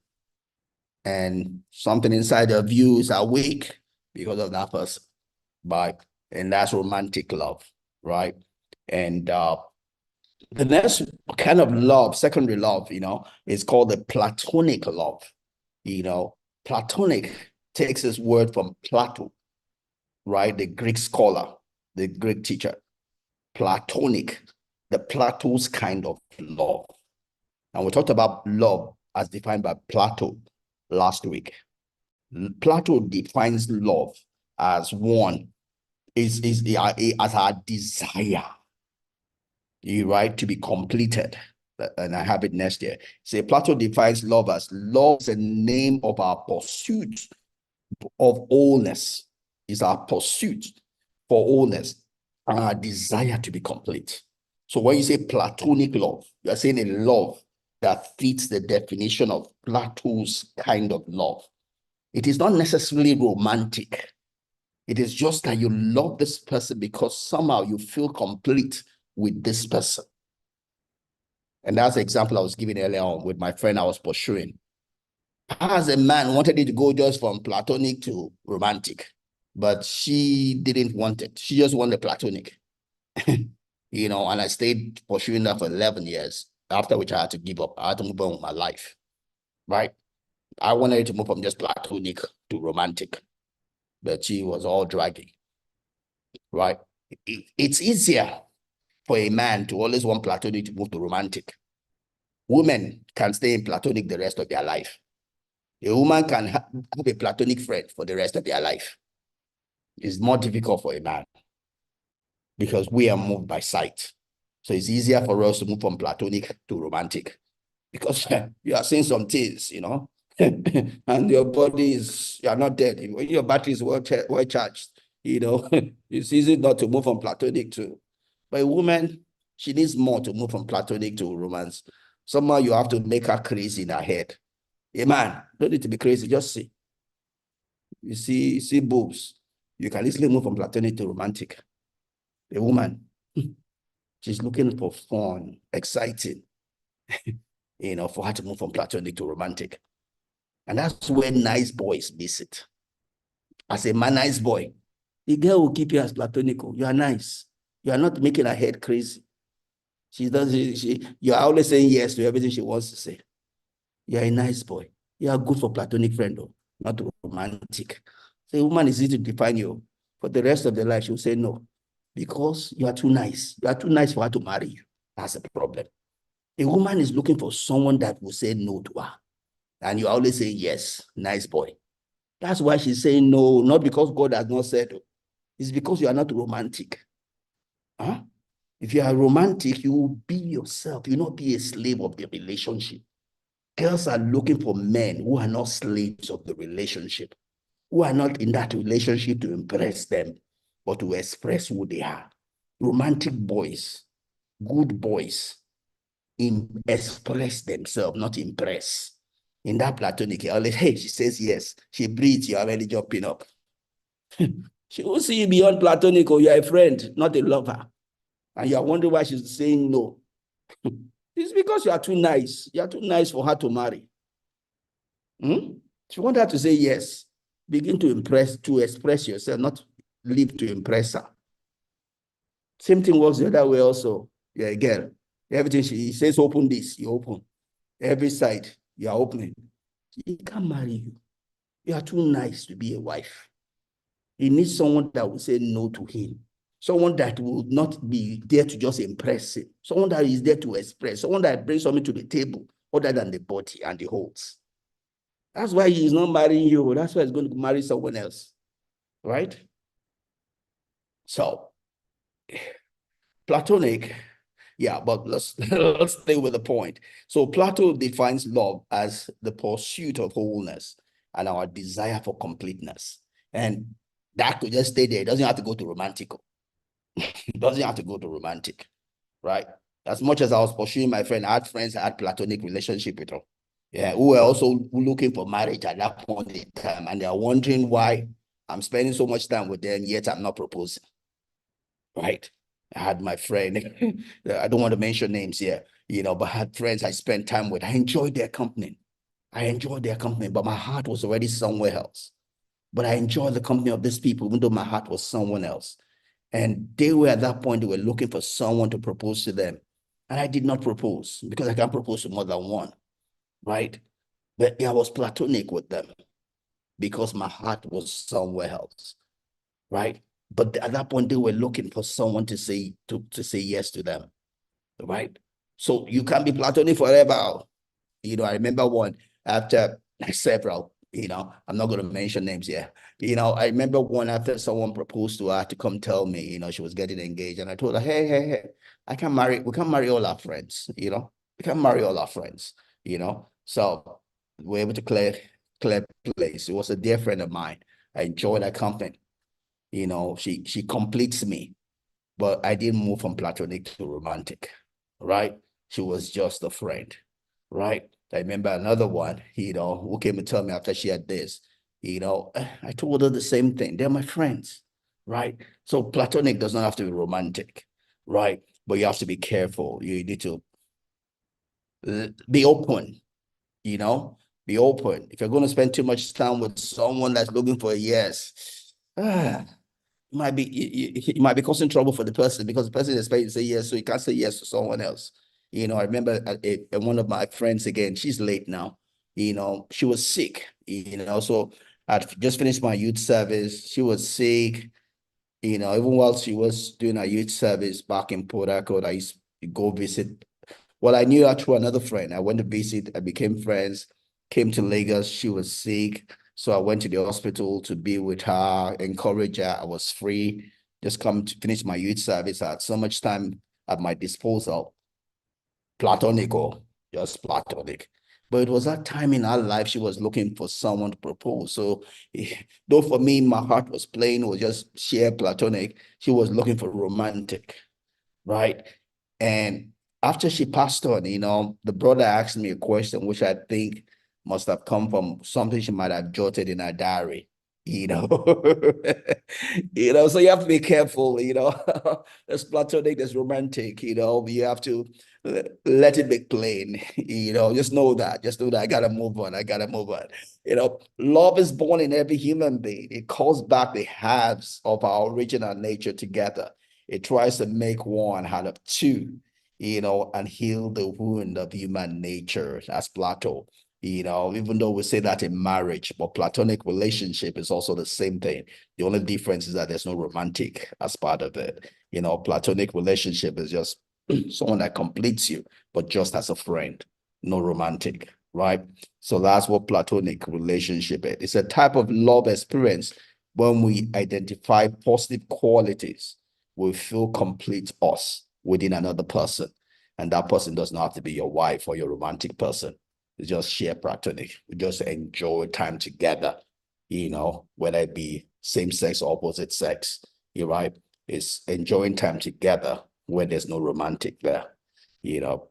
and something inside of you is awake because of that person. And that's romantic love, right? And the next kind of love, secondary love, is called the platonic love. Platonic takes this word from Plato, right? The Greek scholar, the Greek teacher. Platonic, the Plato's kind of love. And we talked about love as defined by Plato last week. Plato defines love as one, as our desire, right, to be completed. And I have it next year. Say Plato defines love as love is a name of our pursuit of wholeness. Is our pursuit for wholeness and our desire to be complete. So when you say platonic love, you're saying a love that fits the definition of Plato's kind of love. It is not necessarily romantic. It is just that you love this person because somehow you feel complete with this person. And that's the example I was giving earlier on with my friend I was pursuing. As a man wanted it to go just from platonic to romantic. but she didn't want it. She just wanted platonic, you know, and I stayed pursuing that for 11 years, after which I had to give up. I had to move on with my life, right? I wanted to move from just platonic to romantic, but she was all dragging, right? It's easier for a man to always want platonic to move to romantic. Women can stay in platonic the rest of their life. A woman can have a platonic friend for the rest of their life. It's more difficult for a man because we are moved by sight. So it's easier for us to move from platonic to romantic because you are seeing some things, you know, and your body is, you are not dead. Your battery is well charged, you know, it's easy not to move from platonic to, but a woman, she needs more to move from platonic to romance. Somehow you have to make her crazy in her head. A man, don't need to be crazy, just see. You see boobs, you can easily move from platonic to romantic. A woman, she's looking for fun, exciting, you know, for her to move from platonic to romantic. And that's where nice boys miss it. As a man, nice boy, the girl will keep you as platonic. You are nice. You are not making her head crazy. You are always saying yes to everything she wants to say. You are a nice boy. You are good for platonic friend, though, not romantic. So a woman is easy to define you. For the rest of their life, she'll say no. Because you are too nice. You are too nice for her to marry you. That's the problem. A woman is looking for someone that will say no to her. And you always say yes, nice boy. That's why she's saying no, not because God has not said. It's because you are not romantic. Huh? If you are romantic, you will be yourself. You will not be a slave of the relationship. Girls are looking for men who are not slaves of the relationship, who are not in that relationship to impress them, but to express who they are. Romantic boys, good boys, express themselves, not impress. In that platonic, hey, she says yes. She breathes, you're already jumping up. She will see you beyond platonic, or you're a friend, not a lover. And you're wondering why she's saying no. It's because you are too nice. You are too nice for her to marry. She wants her to say yes. Begin to express yourself, not live to impress her. Same thing works the other way also. You're a girl. Everything she says, open this, you open. Every side, you are opening. He can't marry you. You are too nice to be a wife. He needs someone that will say no to him. Someone that will not be there to just impress him. Someone that is there to express. Someone that brings something to the table other than the body and the holds. That's why he is not marrying you. That's why he's going to marry someone else. Right? So, platonic, yeah, but let's stay with the point. So Plato defines love as the pursuit of wholeness and our desire for completeness. And that could just stay there. It doesn't have to go to romantic. It doesn't have to go to romantic, right? As much as I was pursuing my friend, I had friends I had platonic relationship with them. Yeah, who were also looking for marriage at that point in time, and they're wondering why I'm spending so much time with them, yet I'm not proposing. Right? I had my friend, I don't want to mention names here, you know, but I had friends I spent time with. I enjoyed their company. But my heart was already somewhere else. But I enjoyed the company of these people, even though my heart was someone else. And they were at that point, they were looking for someone to propose to them. And I did not propose because I can't propose to more than one, right? But I was platonic with them because my heart was somewhere else, right? But at that point, they were looking for someone to say yes to them, right? So you can't be platonic forever. You know, I remember one after several, you know, I'm not going to mention names here. You know, I remember one after someone proposed to her to come tell me, you know, she was getting engaged. And I told her, hey, we can't marry all our friends, you know, we can't marry all our friends, you know. So we're able to clear place. It was a dear friend of mine. I enjoyed her company. You know, she completes me, but I didn't move from platonic to romantic, right? She was just a friend, right? I remember another one, you know, who came to tell me after she had this, you know, I told her the same thing. They're my friends, right? So platonic does not have to be romantic, right? But you have to be careful. You need to be open, you know, be open. If you're going to spend too much time with someone that's looking for a yes, ah, it might be causing trouble for the person because the person is expecting to say yes, so you can't say yes to someone else. I remember one of my friends again, she's late now. She was sick, so I'd just finished my youth service. She was sick, even while she was doing her youth service back in Port Harcourt, I used to go visit. Well, I knew her through another friend. I went to visit, I became friends, came to Lagos. She was sick. So I went to the hospital to be with her, encourage her. I was free, just come to finish my youth service. I had so much time at my disposal, platonic or just platonic. But it was that time in her life she was looking for someone to propose. So though for me, my heart was plain, was just sheer platonic, she was looking for romantic, right? And after she passed on, the brother asked me a question, which I think must have come from something she might have jotted in her diary, you know. So you have to be careful, there's platonic, there's romantic, you have to let it be plain, just know that, I gotta move on, love is born in every human being. It calls back the halves of our original nature together. It tries to make one out of two, and heal the wound of human nature. That's Plato. Even though we say that in marriage, but platonic relationship is also the same thing. The only difference is that there's no romantic as part of it. Platonic relationship is just someone that completes you, but just as a friend, no romantic, right? So that's what platonic relationship is. It's a type of love experience when we identify positive qualities will feel complete us within another person. And that person doesn't have to be your wife or your romantic person. It's just sheer platonic. We just enjoy time together, whether it be same sex or opposite sex, you're right? It's enjoying time together where there's no romantic there, you know.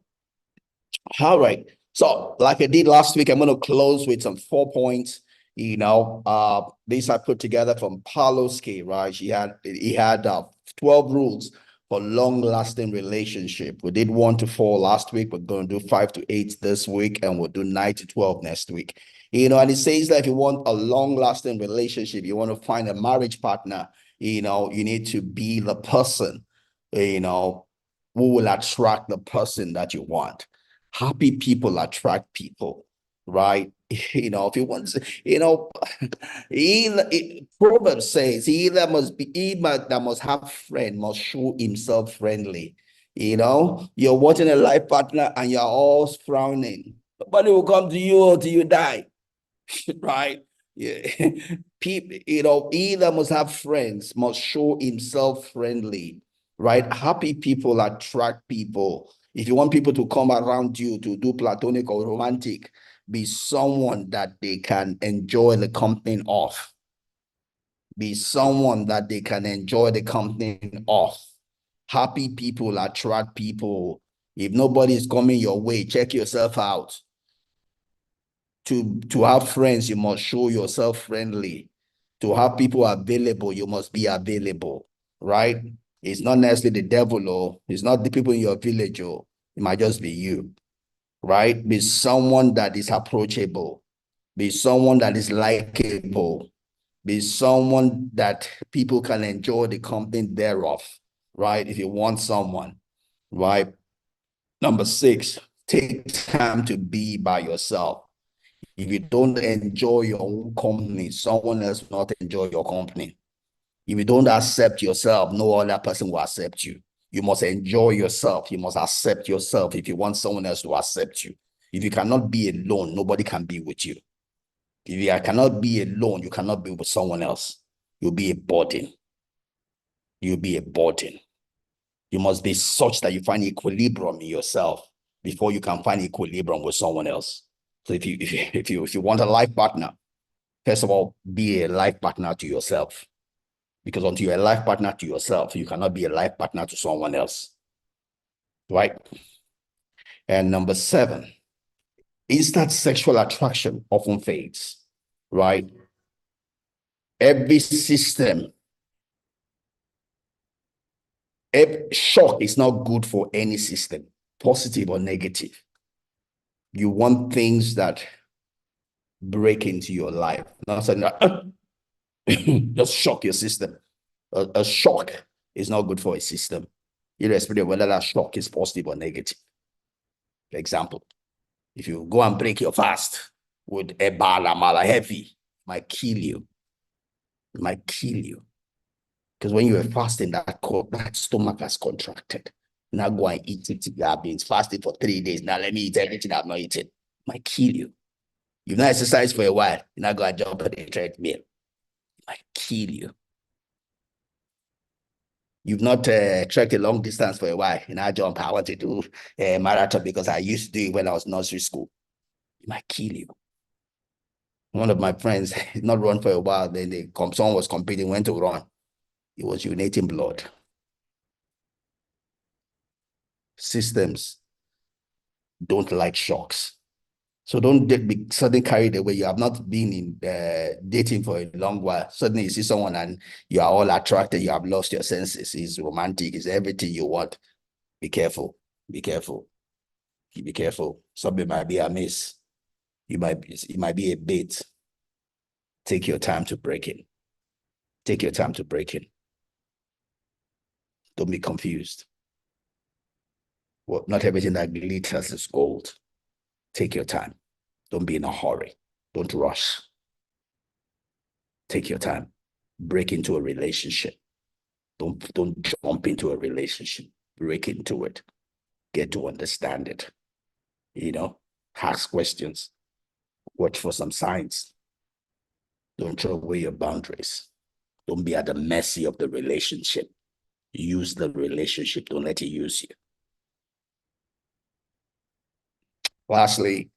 All right. So, like I did last week, I'm going to close with some 4 points. These I put together from Pawlowski, right? He had 12 rules for long-lasting relationship. We did 1 to 4 last week. We're going to do 5 to 8 this week, and we'll do 9 to 12 next week. And it says that if you want a long-lasting relationship, you want to find a marriage partner, you need to be the person, who will attract the person that you want. Happy people attract people, right? If you want, Proverbs says, that must have friend must show himself friendly. You're watching a life partner and you're all frowning. Nobody will come to you until you die, right? Yeah. People, he that must have friends must show himself friendly, right? Happy people attract people. If you want people to come around you to do platonic or romantic, be someone that they can enjoy the company of. Be someone that they can enjoy the company of. Happy people attract people. If nobody is coming your way, check yourself out. To have friends, you must show yourself friendly. To have people available, you must be available, right? It's not necessarily the devil, or it's not the people in your village, or it might just be you, right? Be someone that is approachable. Be someone that is likable. Be someone that people can enjoy the company thereof, right? If you want someone, right? Number 6, take time to be by yourself. If you don't enjoy your own company, someone else will not enjoy your company. If you don't accept yourself, no other person will accept you. You must enjoy yourself. You must accept yourself if you want someone else to accept you. If you cannot be alone, nobody can be with you. If you cannot be alone, you cannot be with someone else. You'll be a burden. You'll be a burden. You must be such that you find equilibrium in yourself before you can find equilibrium with someone else. So if you want a life partner, first of all, be a life partner to yourself. Because until you're a life partner to yourself, you cannot be a life partner to someone else. Right? And number 7, instant sexual attraction often fades. Right? Every system, shock is not good for any system, positive or negative. You want things that break into your life. Not saying that, Just shock your system. A shock is not good for a system, irrespective of whether that shock is positive or negative. For example, if you go and break your fast with a mala heavy, it might kill you. It might kill you. Because when you are fasting, that stomach has contracted. Now go and eat it. You have been fasting for 3 days. Now let me eat everything I've not eaten. It might kill you. You've not exercised for a while. You're not going to jump on the treadmill. It might kill you. You've not trekked a long distance for a while. You know, jump. I want to do a marathon because I used to do it when I was nursery school. It might kill you. One of my friends did not run for a while. Then someone was competing, went to run. He was urinating blood. Systems don't like shocks. So don't be suddenly carried away. You have not been in dating for a long while. Suddenly you see someone and you are all attracted. You have lost your senses. It's romantic. It's everything you want. Be careful. Be careful. Be careful. Something might be amiss. It might be a bait. Take your time to break in. Take your time to break in. Don't be confused. Well, not everything that glitters is gold. Take your time. Don't be in a hurry. Don't rush. Take your time. Break into a relationship. Don't jump into a relationship. Break into it. Get to understand it. You know, ask questions. Watch for some signs. Don't throw away your boundaries. Don't be at the mercy of the relationship. Use the relationship. Don't let it use you. Lastly,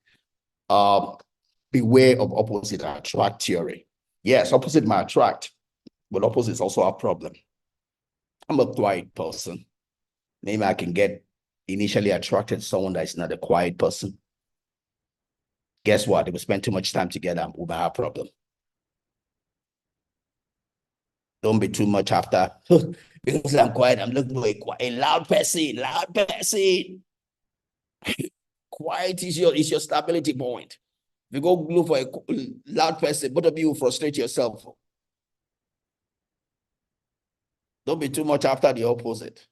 beware of opposite attract theory. Yes, opposite might attract, but opposites also a problem. I'm a quiet person. Maybe I can get initially attracted to someone that is not a quiet person. Guess what? If we spend too much time together, we might have a problem. Don't be too much after. Because I'm quiet, I'm looking for a loud person, loud person. Quiet is your stability point. If you go look for a loud person, both of you will frustrate yourself. Don't be too much after the opposite.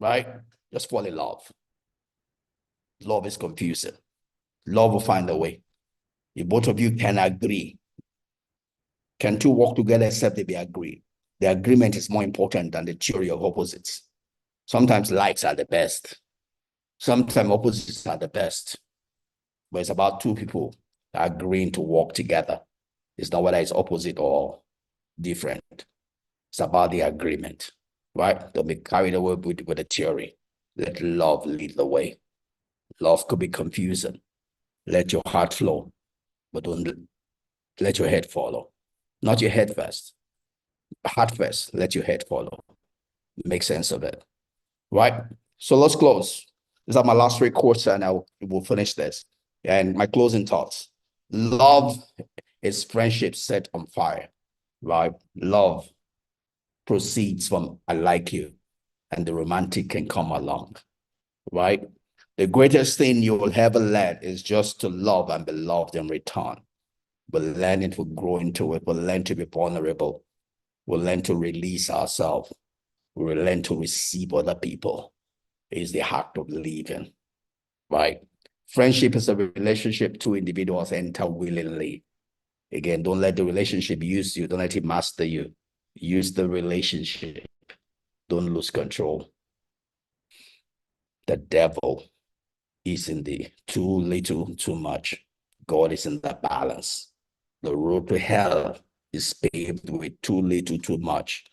Right? Just fall in love. Love is confusing. Love will find a way. If both of you can agree, can two work together except they be agreed? The agreement is more important than the theory of opposites. Sometimes likes are the best. Sometimes opposites are the best. But it's about two people agreeing to work together. It's not whether it's opposite or different. It's about the agreement, right? Don't be carried away with the theory. Let love lead the way. Love could be confusing. Let your heart flow, but don't let your head follow. Not your head first. Heart first, let your head follow. Make sense of it, right? So let's close. These are my last three quotes and we'll finish this. And my closing thoughts. Love is friendship set on fire, right? Love proceeds from I like you, and the romantic can come along, right? The greatest thing you will ever learn is just to love and be loved in return. We'll learn it, we'll grow into it, we'll learn to be vulnerable, we'll learn to release ourselves, we'll learn to receive other people. It's the act of living, right? Friendship is a relationship two individuals enter willingly. Again, don't let the relationship use you. Don't let it master you. Use the relationship. Don't lose control. The devil is in the too little, too much. God is in the balance. The road to hell is paved with too little, too much.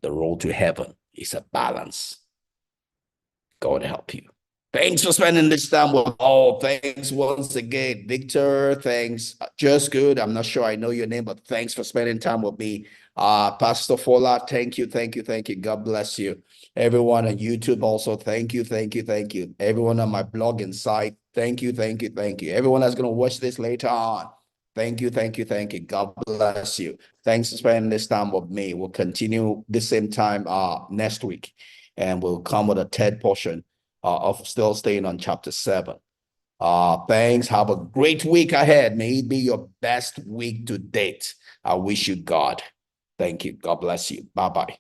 The road to heaven is a balance. God help you. Thanks for spending this time with all. Thanks once again, Victor. Thanks. Just good. I'm not sure I know your name, but thanks for spending time with me. Pastor Fola, thank you, thank you, thank you. God bless you. Everyone on YouTube also, thank you, thank you, thank you. Everyone on my blogging site, thank you, thank you, thank you. Everyone that's going to watch this later on, thank you, thank you, thank you. God bless you. Thanks for spending this time with me. We'll continue the same time next week, and we'll come with a third portion of still staying on chapter 7. Thanks. Have a great week ahead. May it be your best week to date. I wish you God. Thank you. God bless you. Bye-bye.